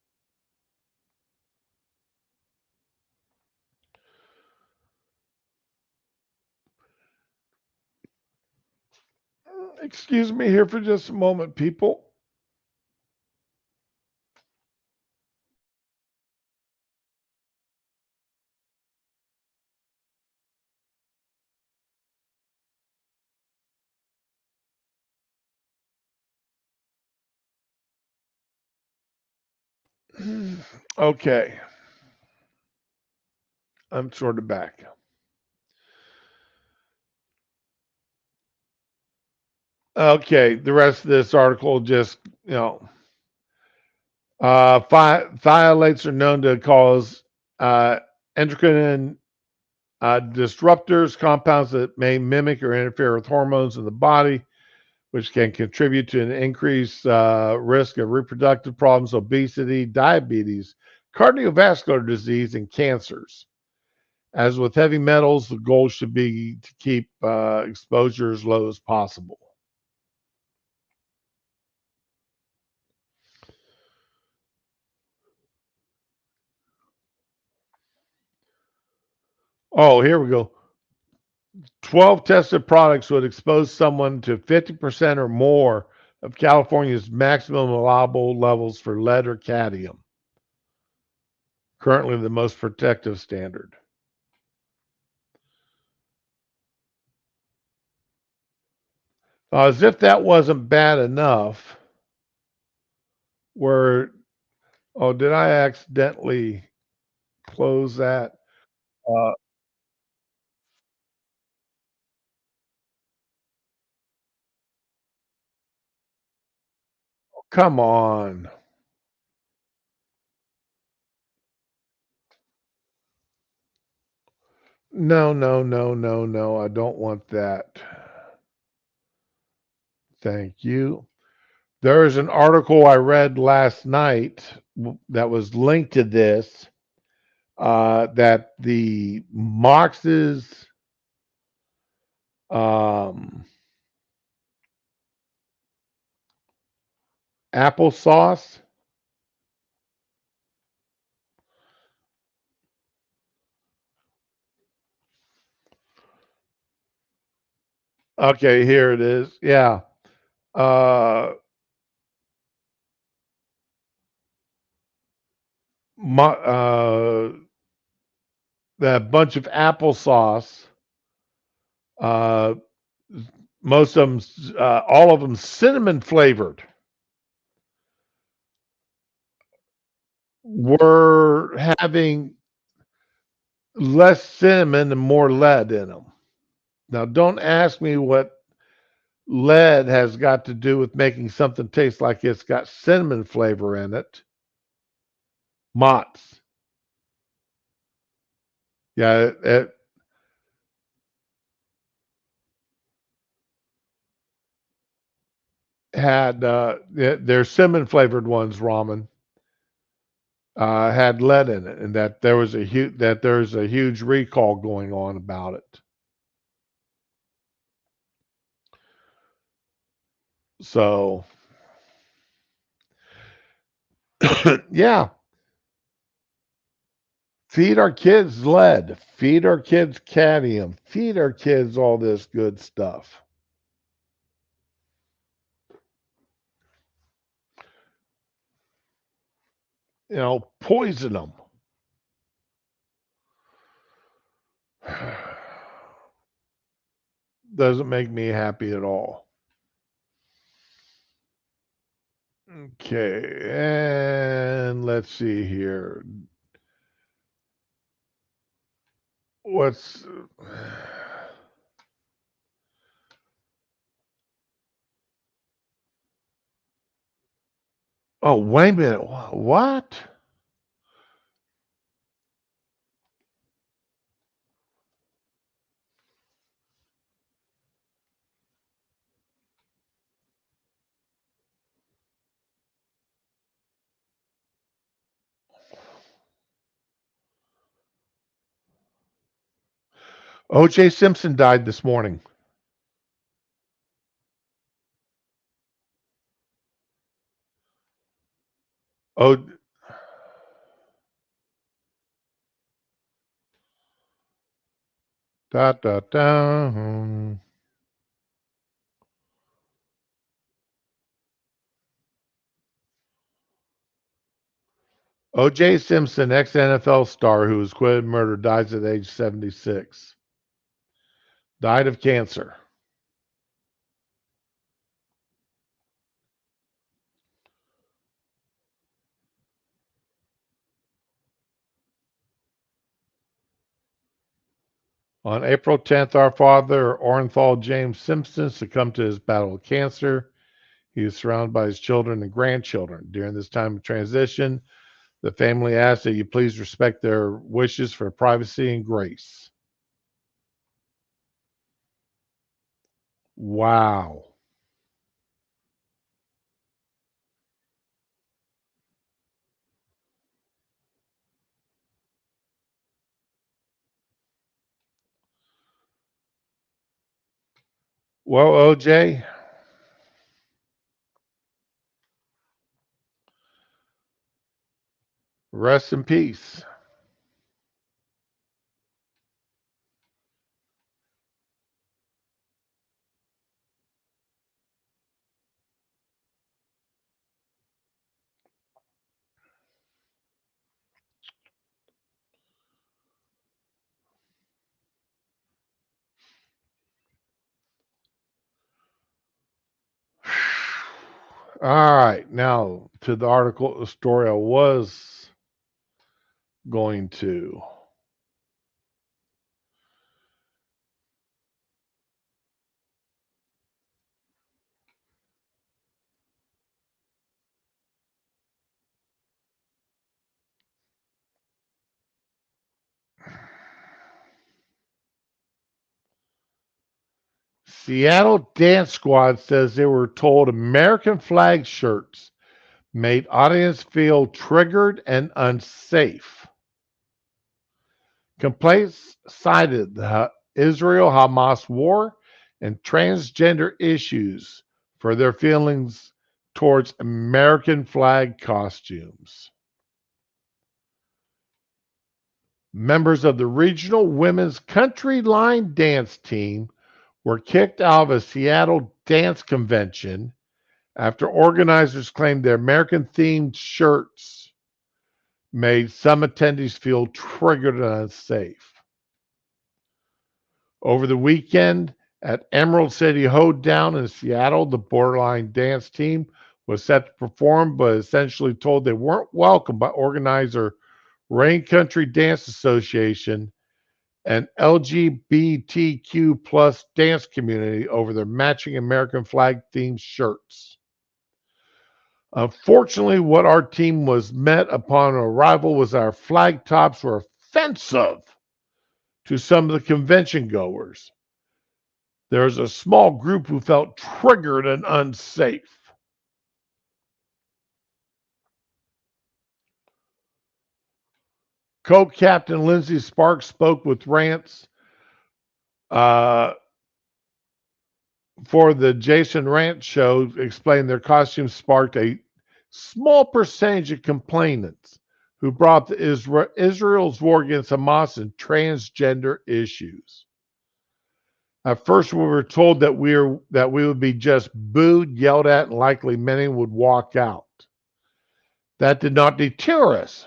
Excuse me here for just a moment, people. Okay. I'm sort of back. Okay, the rest of this article just, phthalates are known to cause endocrine disruptors, compounds that may mimic or interfere with hormones in the body, which can contribute to an increased risk of reproductive problems, obesity, diabetes, cardiovascular disease, and cancers. As with heavy metals, the goal should be to keep exposure as low as possible. Oh, here we go. 12 tested products would expose someone to 50% or more of California's maximum allowable levels for lead or cadmium, currently the most protective standard. As if that wasn't bad enough, did I accidentally close that? Uh, Come on. No, no, no, no, no. I don't want that. Thank you. There is an article I read last night that was linked to this that the Mox's applesauce. Okay, here it is. Yeah. Uh, that bunch of applesauce. Uh, most of them, all of them cinnamon flavored, were having less cinnamon and more lead in them. Now, don't ask me what lead has got to do with making something taste like it's got cinnamon flavor in it. Mott's. Yeah, it had their cinnamon flavored ones, ramen, had lead in it, and that there's a huge recall going on about it. So, yeah, feed our kids lead, feed our kids cadmium, feed our kids all this good stuff. poison them. Doesn't make me happy at all. Okay, and let's see here. What's oh, wait a minute. What? O.J. Simpson died this morning. Oh, da da da. O.J. Simpson, ex-NFL star who was acquitted of murder, dies at age 76. Died of cancer. On April 10th, our father, Orenthal James Simpson, succumbed to his battle with cancer. He was surrounded by his children and grandchildren. During this time of transition, the family asked that you please respect their wishes for privacy and grace. Wow. Well, OJ, rest in peace. All right, now to the article, the story I was going to. Seattle Dance Squad says they were told American flag shirts made audience feel triggered and unsafe. Complaints cited the Israel-Hamas war and transgender issues for their feelings towards American flag costumes. Members of the regional women's country line dance team were kicked out of a Seattle dance convention after organizers claimed their American-themed shirts made some attendees feel triggered and unsafe. Over the weekend at Emerald City Hoedown in Seattle, the Borderline dance team was set to perform, but essentially told they weren't welcome by organizer Rain Country Dance Association and LGBTQ plus dance community over their matching American flag themed shirts. Unfortunately, what our team was met upon arrival was our flag tops were offensive to some of the convention goers. There was a small group who felt triggered and unsafe. Co-captain Lindsay Sparks spoke with Rants for the Jason Rant show, explained their costumes sparked a small percentage of complainants who brought up Israel's war against Hamas and transgender issues. At first, we were told that we would be just booed, yelled at, and likely many would walk out. That did not deter us,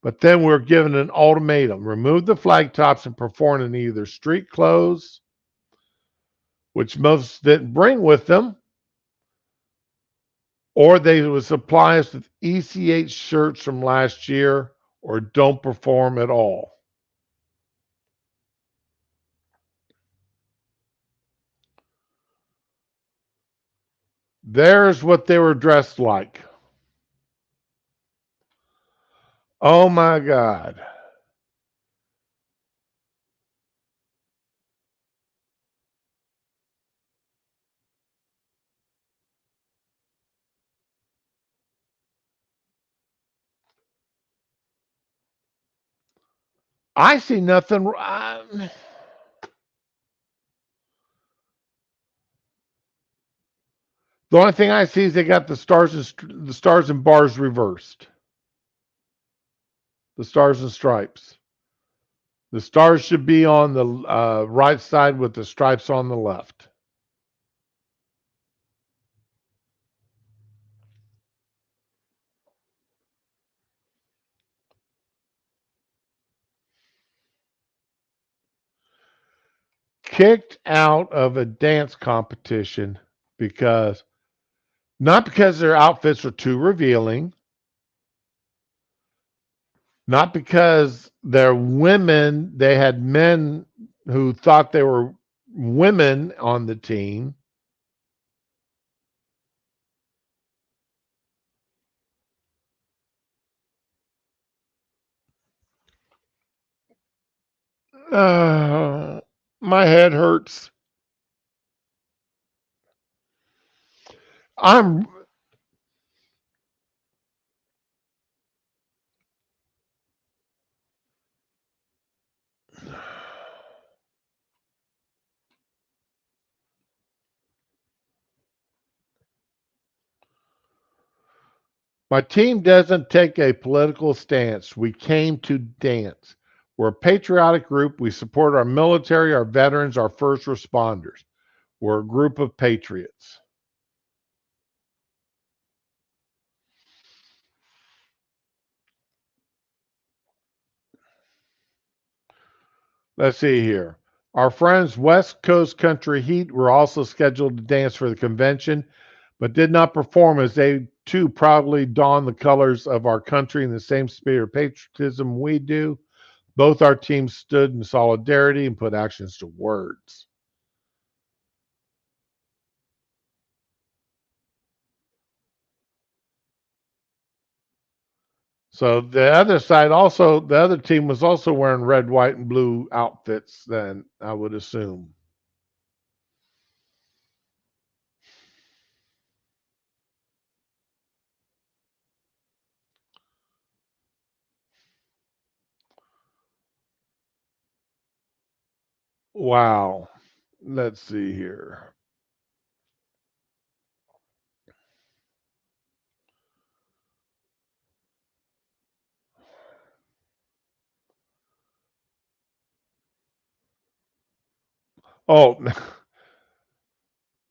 but then we were given an ultimatum: remove the flag tops and perform in either street clothes, which most didn't bring with them, or they would supply us with ECH shirts from last year, or don't perform at all. There's what they were dressed like. Oh my God. I see nothing. The only thing I see is they got the stars and bars reversed. The stars and stripes. The stars should be on the right side with the stripes on the left. Kicked out of a dance competition because not because their outfits were too revealing, not because they're women, they had men who thought they were women on the team. My head hurts. I'm My team doesn't take a political stance. We came to dance. We're a patriotic group. We support our military, our veterans, our first responders. We're a group of patriots. Let's see here. Our friends West Coast Country Heat were also scheduled to dance for the convention, but did not perform as they too proudly don the colors of our country in the same spirit of patriotism we do. Both our teams stood in solidarity and put actions to words. So the other side also, the other team was also wearing red, white, and blue outfits, then I would assume. Wow. Let's see here. Oh,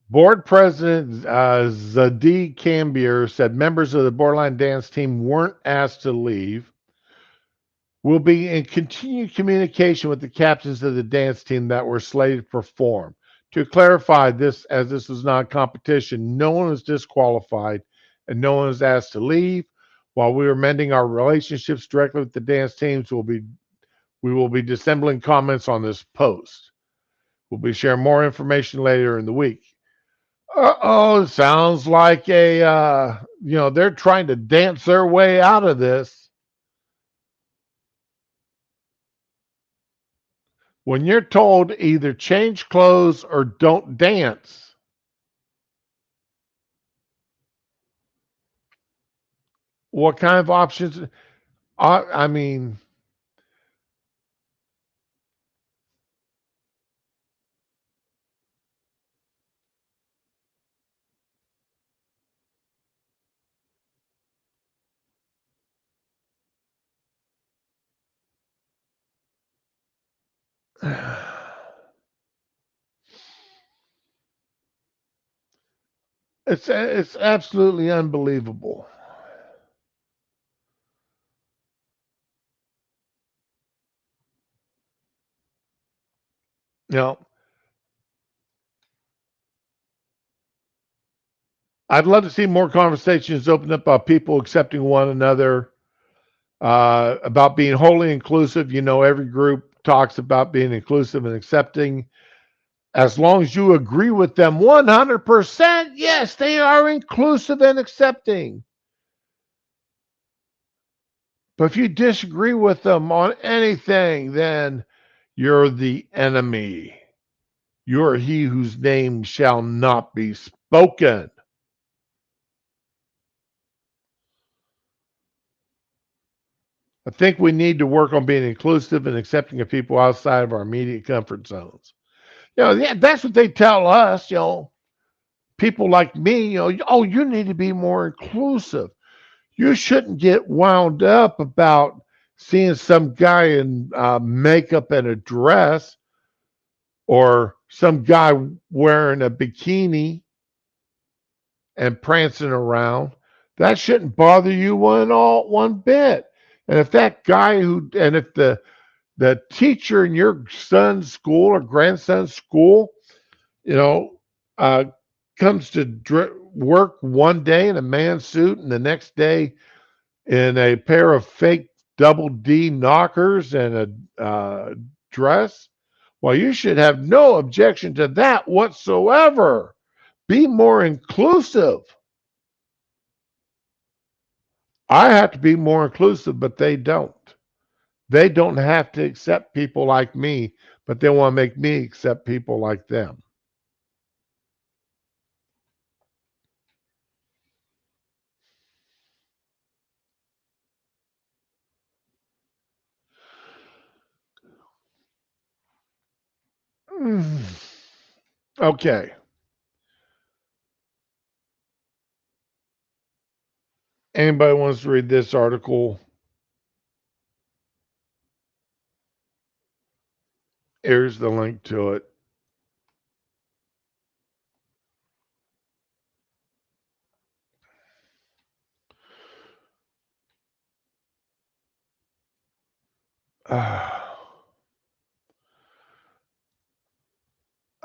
board president Zadig Cambier said members of the Borderline dance team weren't asked to leave. We'll be in continued communication with the captains of the dance team that were slated to perform. To clarify this, as this was not a competition, no one was disqualified and no one was asked to leave. While we are mending our relationships directly with the dance teams, we will be dissembling comments on this post. We'll be sharing more information later in the week. Oh, sounds like they're trying to dance their way out of this. When you're told either change clothes or don't dance, what kind of options? I mean, it's absolutely unbelievable. You know, I'd love to see more conversations open up about people accepting one another, about being wholly inclusive. You know, every group talks about being inclusive and accepting. As long as you agree with them 100%, yes, they are inclusive and accepting. But if you disagree with them on anything, then you're the enemy. You're he whose name shall not be spoken. I think we need to work on being inclusive and accepting of people outside of our immediate comfort zones. You know, yeah, that's what they tell us, you know, people like me, you know, oh, you need to be more inclusive. You shouldn't get wound up about seeing some guy in makeup and a dress or some guy wearing a bikini and prancing around. That shouldn't bother you one bit. And if that guy and if the teacher in your son's school or grandson's school, you know, comes to work one day in a man suit and the next day in a pair of fake double D knockers and a dress, well, you should have no objection to that whatsoever. Be more inclusive. I have to be more inclusive, but they don't. They don't have to accept people like me, but they want to make me accept people like them. Okay. Anybody wants to read this article? Here's the link to it.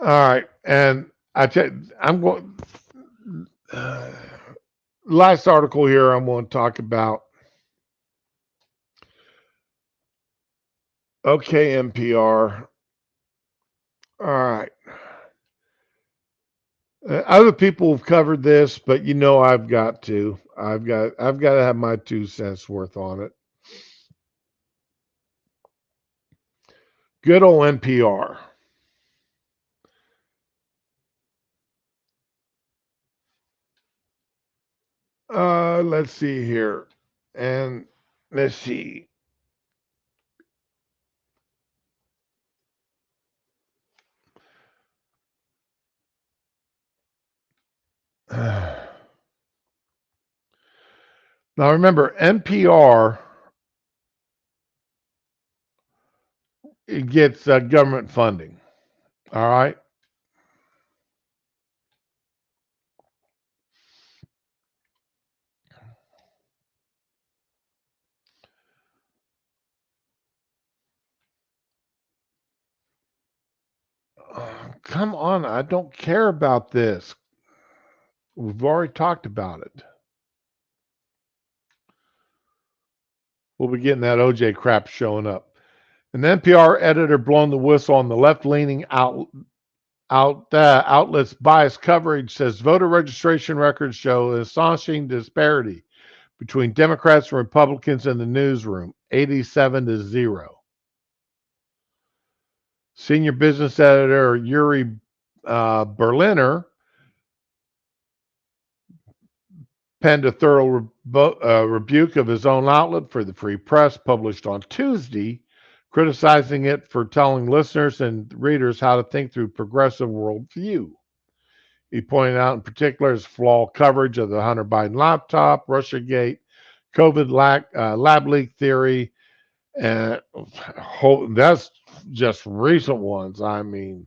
All right, and I'm going. Last article here, I'm going to talk about. Okay, NPR. All right. Other people have covered this, but you know I've got to. I've got to have my 2 cents worth on it. Good old NPR. Let's see here. And let's see. Now remember, NPR, it gets government funding. All right. Come on, I don't care about this. We've already talked about it. We'll be getting that OJ crap showing up. An NPR editor blowing the whistle on the left-leaning outlets' biased coverage says voter registration records show an astonishing disparity between Democrats and Republicans in the newsroom, 87-0. Senior business editor Yuri Berliner penned a thorough rebuke of his own outlet for the Free Press, published on Tuesday, criticizing it for telling listeners and readers how to think through progressive worldview. He pointed out in particular his flawed coverage of the Hunter Biden laptop, Russiagate, COVID lab leak theory, and that's just recent ones. I mean,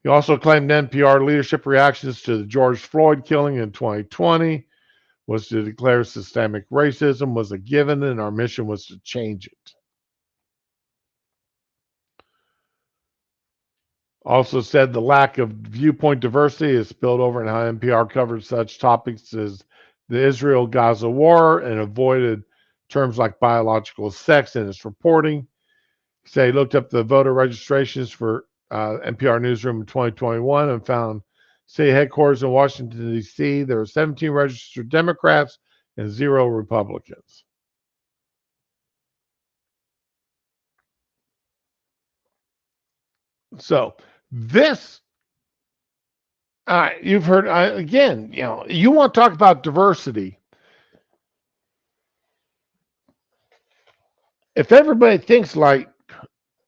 he also claimed NPR leadership reactions to the George Floyd killing in 2020 was to declare systemic racism was a given, and our mission was to change it. Also said the lack of viewpoint diversity has spilled over in how NPR covered such topics as the Israel-Gaza war and avoided terms like biological sex in its reporting. Say he looked up the voter registrations for NPR Newsroom in 2021 and found city headquarters in Washington, D.C. There were 17 registered Democrats and 0 Republicans. So this, you've heard, again, you want to talk about diversity. If everybody thinks like,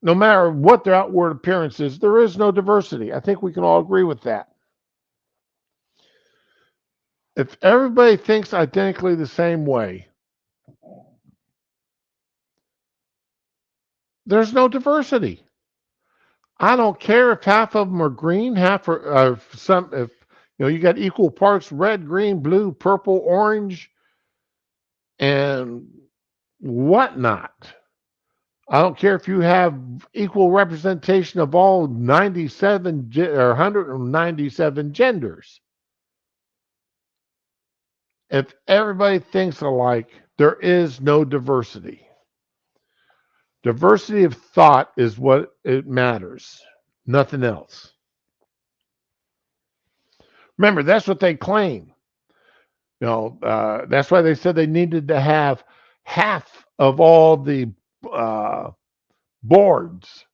no matter what their outward appearance is, there is no diversity. I think we can all agree with that. If everybody thinks identically the same way, there's no diversity. I don't care if half of them are green, half are if you got equal parts red, green, blue, purple, orange, and whatnot. I don't care if you have equal representation of all 97 or 197 genders. If everybody thinks alike, there is no diversity. Diversity of thought is what it matters, nothing else. Remember, that's what they claim. That's why they said they needed to have half of all the boards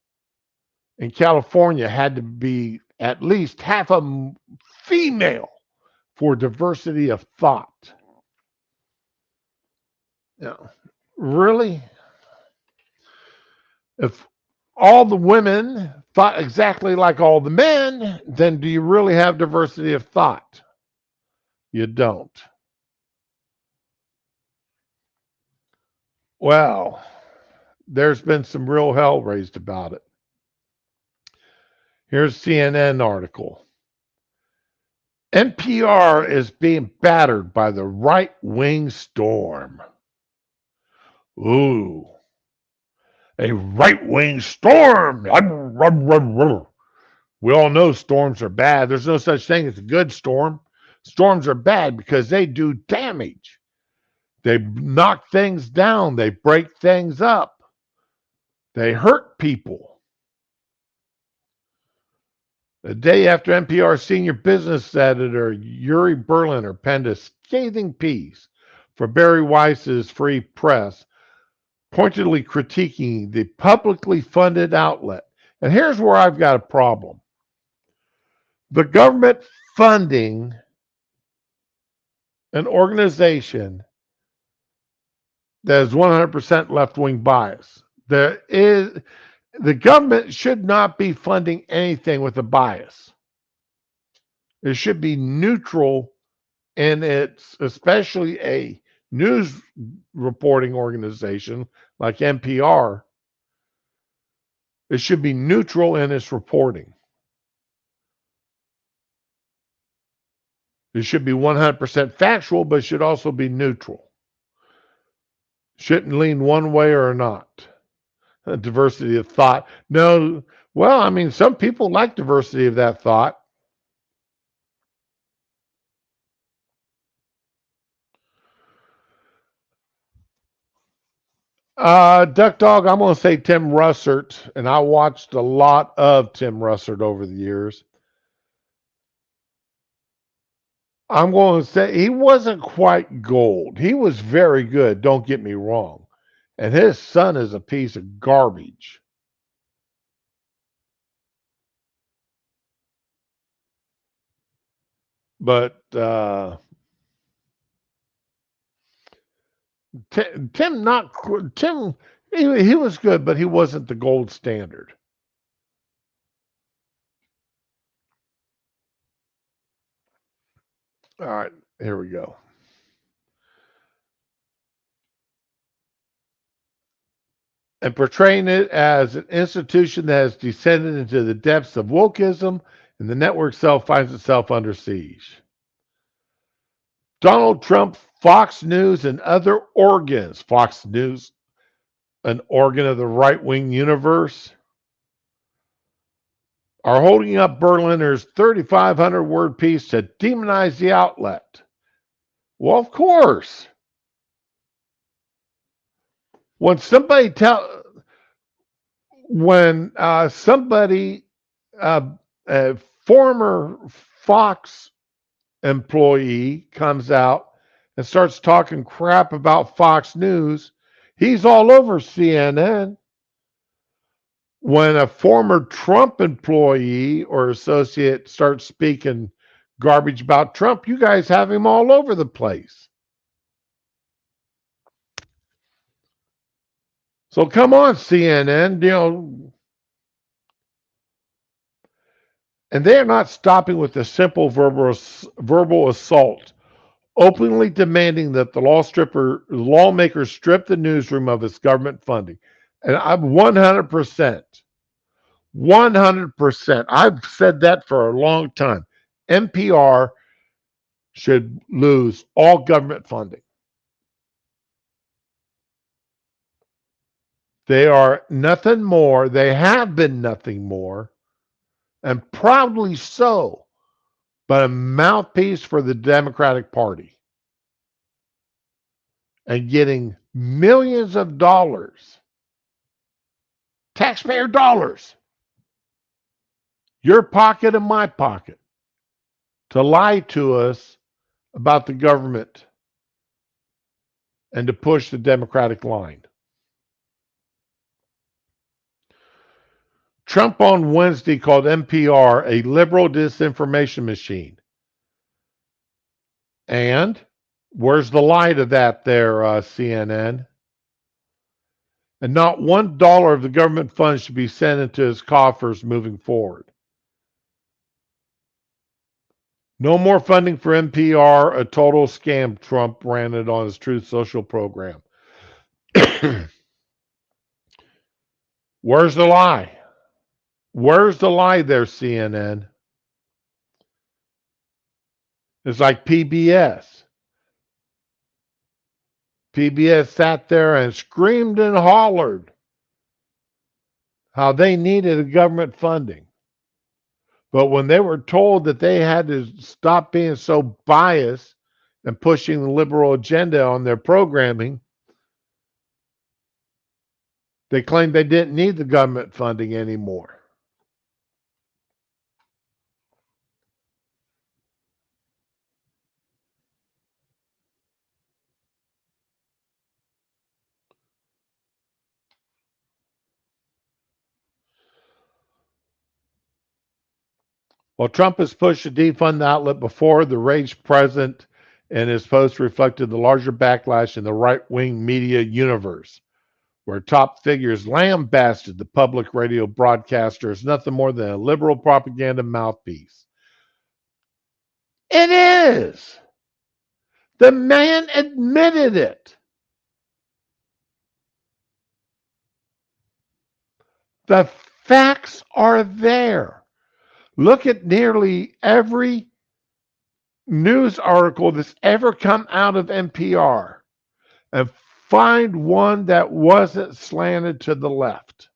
in California had to be at least half of them female for diversity of thought. Really? If all the women thought exactly like all the men, then do you really have diversity of thought? You don't. Well, there's been some real hell raised about it. Here's a CNN article. NPR is being battered by the right-wing storm. Ooh. A right-wing storm. We all know storms are bad. There's no such thing as a good storm. Storms are bad because they do damage. They knock things down. They break things up. They hurt people. The day after NPR senior business editor Yuri Berliner penned a scathing piece for Barry Weiss's Free Press, pointedly critiquing the publicly funded outlet. And here's where I've got a problem. The government funding an organization that is 100% left-wing bias. The government should not be funding anything with a bias. It should be neutral, and it's especially a news reporting organization like NPR. It should be neutral in its reporting. It should be 100% factual, but it should also be neutral. Shouldn't lean one way or not. Diversity of thought. No, well, I mean, some people like diversity of that thought. Duck Dog, I'm going to say Tim Russert, and I watched a lot of Tim Russert over the years. I'm going to say he wasn't quite gold. He was very good, don't get me wrong. And his son is a piece of garbage. But Tim, he was good, but he wasn't the gold standard. All right, here we go. And portraying it as an institution that has descended into the depths of wokeism, and the network itself finds itself under siege. Donald Trump, Fox News, and other organs. Fox News, an organ of the right-wing universe, are holding up Berliner's 3,500 word piece to demonize the outlet. Well, of course. When somebody somebody, a former Fox employee comes out and starts talking crap about Fox News, he's all over CNN. When a former Trump employee or associate starts speaking garbage about Trump, you guys have him all over the place. So come on, CNN, and they are not stopping with a simple verbal assault, openly demanding that the lawmakers strip the newsroom of its government funding. And I'm 100%, 100%. I've said that for a long time. NPR should lose all government funding. They are nothing more. They have been nothing more, and proudly so, but a mouthpiece for the Democratic Party and getting millions of dollars, taxpayer dollars, your pocket and my pocket, to lie to us about the government and to push the Democratic line. Trump on Wednesday called NPR a liberal disinformation machine. And where's the lie to that there, CNN? And not $1 of the government funds should be sent into his coffers moving forward. No more funding for NPR, a total scam, Trump ranted on his Truth Social program. Where's the lie? Where's the lie there, CNN? It's like PBS. PBS sat there and screamed and hollered how they needed government funding. But when they were told that they had to stop being so biased and pushing the liberal agenda on their programming, they claimed they didn't need the government funding anymore. While Trump has pushed to defund the outlet before, the rage present in his post reflected the larger backlash in the right-wing media universe, where top figures lambasted the public radio broadcaster as nothing more than a liberal propaganda mouthpiece. It is. The man admitted it. The facts are there. Look at nearly every news article that's ever come out of NPR and find one that wasn't slanted to the left.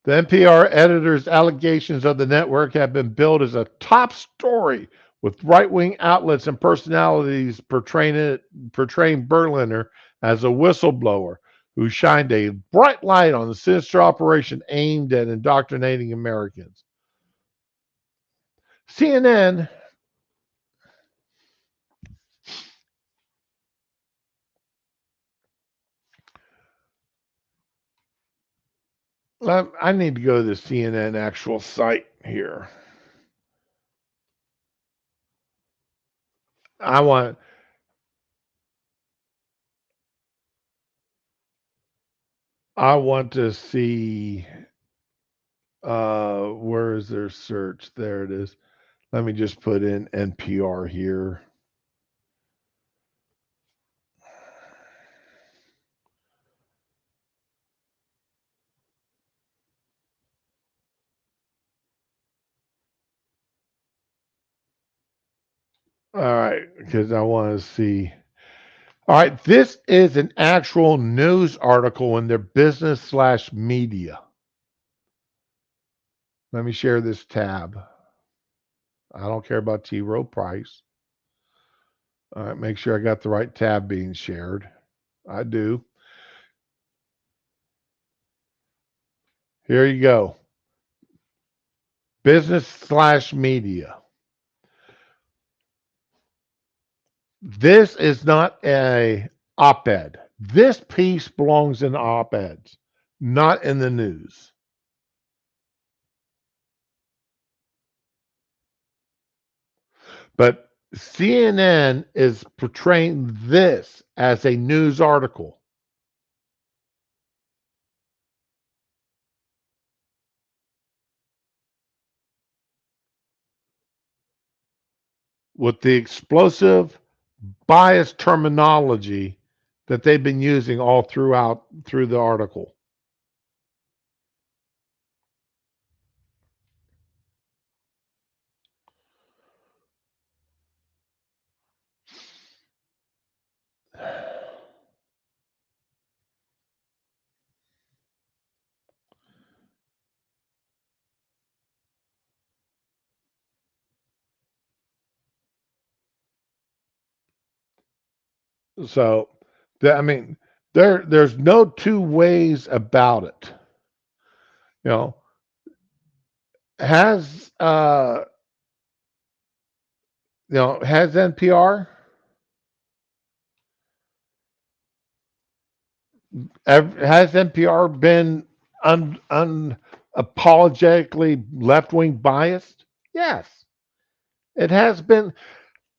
The NPR editor's allegations of the network have been billed as a top story, with right-wing outlets and personalities portraying Berliner as a whistleblower who shined a bright light on the sinister operation aimed at indoctrinating Americans. CNN I need to go to the CNN actual site here. I want to see where is their search? There it is. Let me just put in NPR here. All right, because I want to see. All right, this is an actual news article in their business slash media. Let me share this tab. I don't care about T. Rowe Price. All right, make sure I got the right tab being shared. I do. Here you go. Business slash media. This is not a op-ed. This piece belongs in op-eds, not in the news. But CNN is portraying this as a news article. With the explosive bias terminology that they've been using all through the article. So, I mean, there's no two ways about it. You know, has has NPR has NPR been unapologetically left wing biased? Yes, it has been.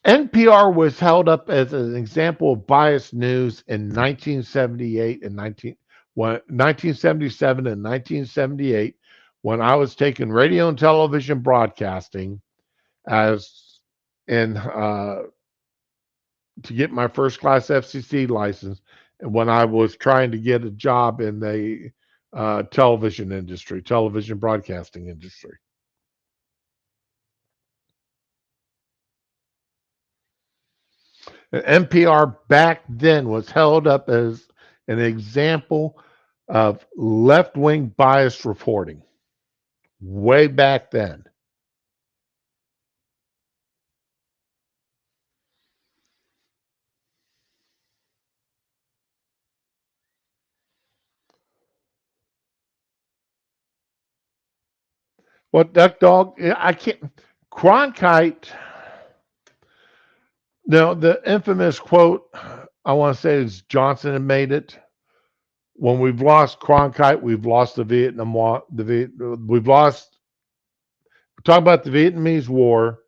NPR was held up as an example of biased news in 1978 and 1977 and 1978 when I was taking radio and television broadcasting as in to get my first class FCC license, and when I was trying to get a job in the television industry, television broadcasting industry. NPR back then was held up as an example of left wing biased reporting way back then. What Duck Dog? I can't. Cronkite. No, the infamous quote. I want to say is Johnson had made it. When we've lost Cronkite, we've lost the Vietnam War. We've lost. We're talking about the Vietnamese War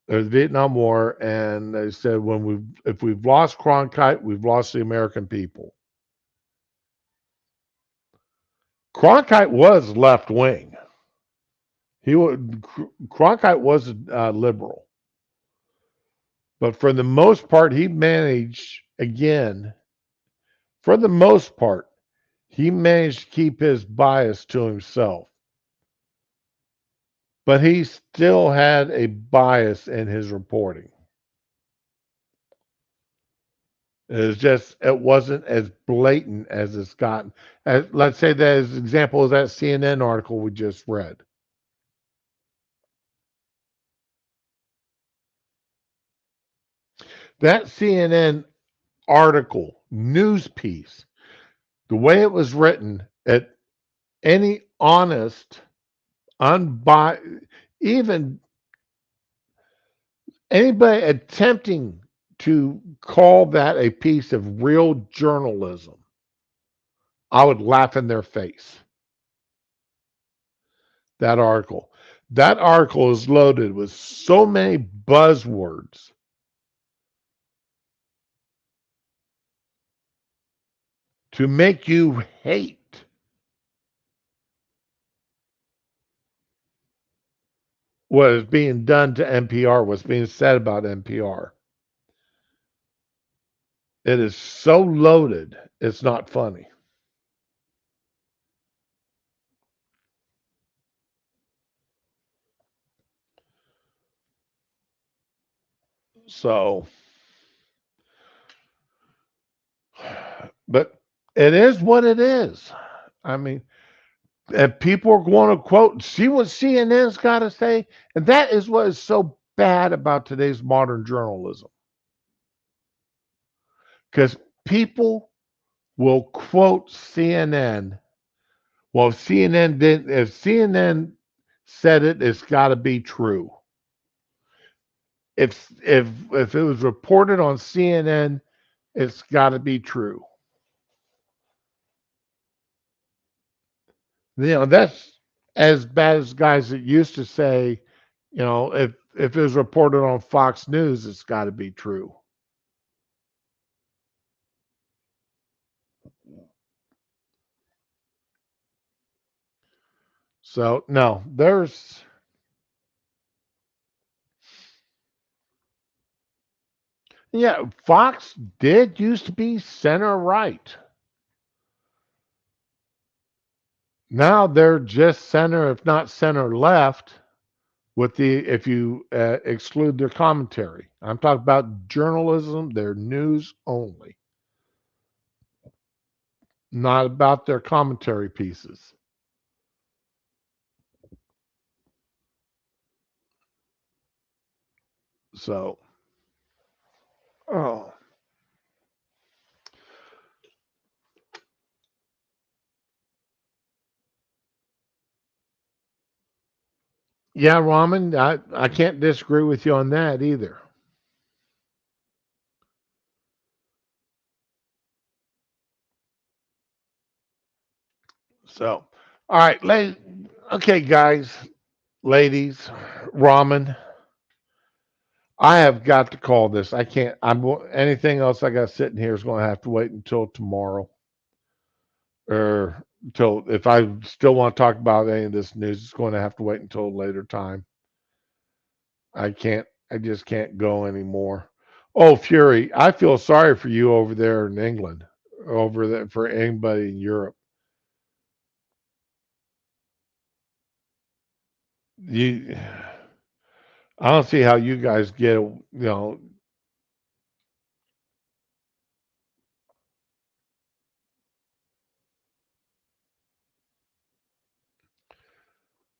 or the Vietnam War, and they said if we've lost Cronkite, we've lost the American people. Cronkite was left wing. Cronkite was liberal, but for the most part, he managed again. For the most part, he managed to keep his bias to himself, but he still had a bias in his reporting. It wasn't as blatant as it's gotten. Let's say that as an example is that CNN article we just read. That CNN article, news piece, the way it was written, at any honest, unbiased, even anybody attempting to call that a piece of real journalism, I would laugh in their face. That article. That article is loaded with so many buzzwords to make you hate what is being done to NPR, what's being said about NPR. It is so loaded, it's not funny. So, but it is what it is. I mean, and people are going to quote, see what CNN's got to say. And that is what is so bad about today's modern journalism. Because people will quote CNN. Well, if CNN said it, it's got to be true. If it was reported on CNN, it's got to be true. That's as bad as guys that used to say, if it was reported on Fox News, it's got to be true. So no, Fox did used to be center right. Now they're just center, if not center left, if you exclude their commentary. I'm talking about journalism, their news only, not about their commentary pieces. So, oh. Yeah, Raman, I can't disagree with you on that either. So, all right, okay, guys, ladies, Raman, I have got to call this. I can't. Anything else I got sitting here is going to have to wait until tomorrow, or until if I still want to talk about any of this news, it's going to have to wait until a later time. I can't. I just can't go anymore. Oh, Fury, I feel sorry for you over there in England, over there for anybody in Europe. You, I don't see how you guys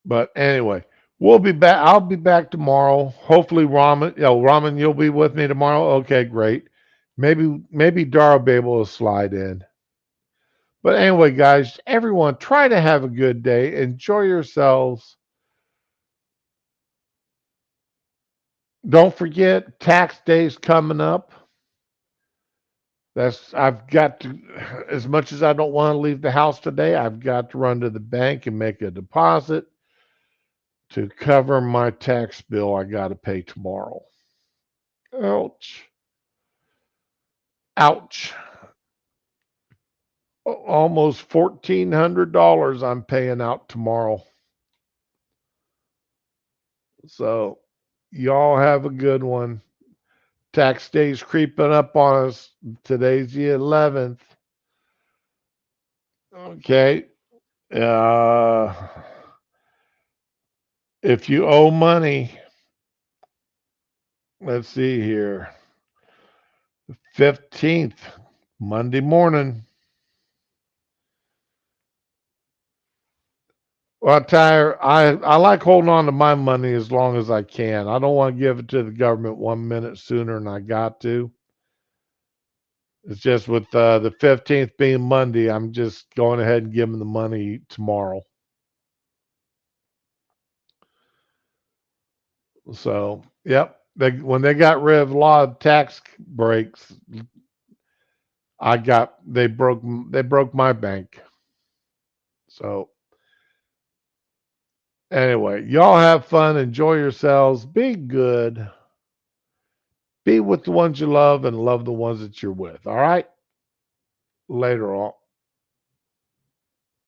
but anyway, we'll be back. I'll be back tomorrow. Hopefully, Raman, you'll be with me tomorrow. Okay, great. Maybe Dara will be able to slide in. But anyway, guys, everyone, try to have a good day. Enjoy yourselves. Don't forget, tax day's coming up. I've got to, as much as I don't want to leave the house today, I've got to run to the bank and make a deposit to cover my tax bill I got to pay tomorrow. Ouch. Ouch. Almost $1,400 I'm paying out tomorrow. So, y'all have a good one. Tax day's creeping up on us. Today's the 11th. Okay. If you owe money, let's see here. 15th, Monday morning. Well, Tyre, I like holding on to my money as long as I can. I don't want to give it to the government 1 minute sooner than I got to. It's just with the 15th being Monday, I'm just going ahead and giving the money tomorrow. So, yep. When they got rid of a lot of tax breaks, they broke my bank. So anyway, y'all have fun, enjoy yourselves, be good. Be with the ones you love and love the ones that you're with. All right? Later on.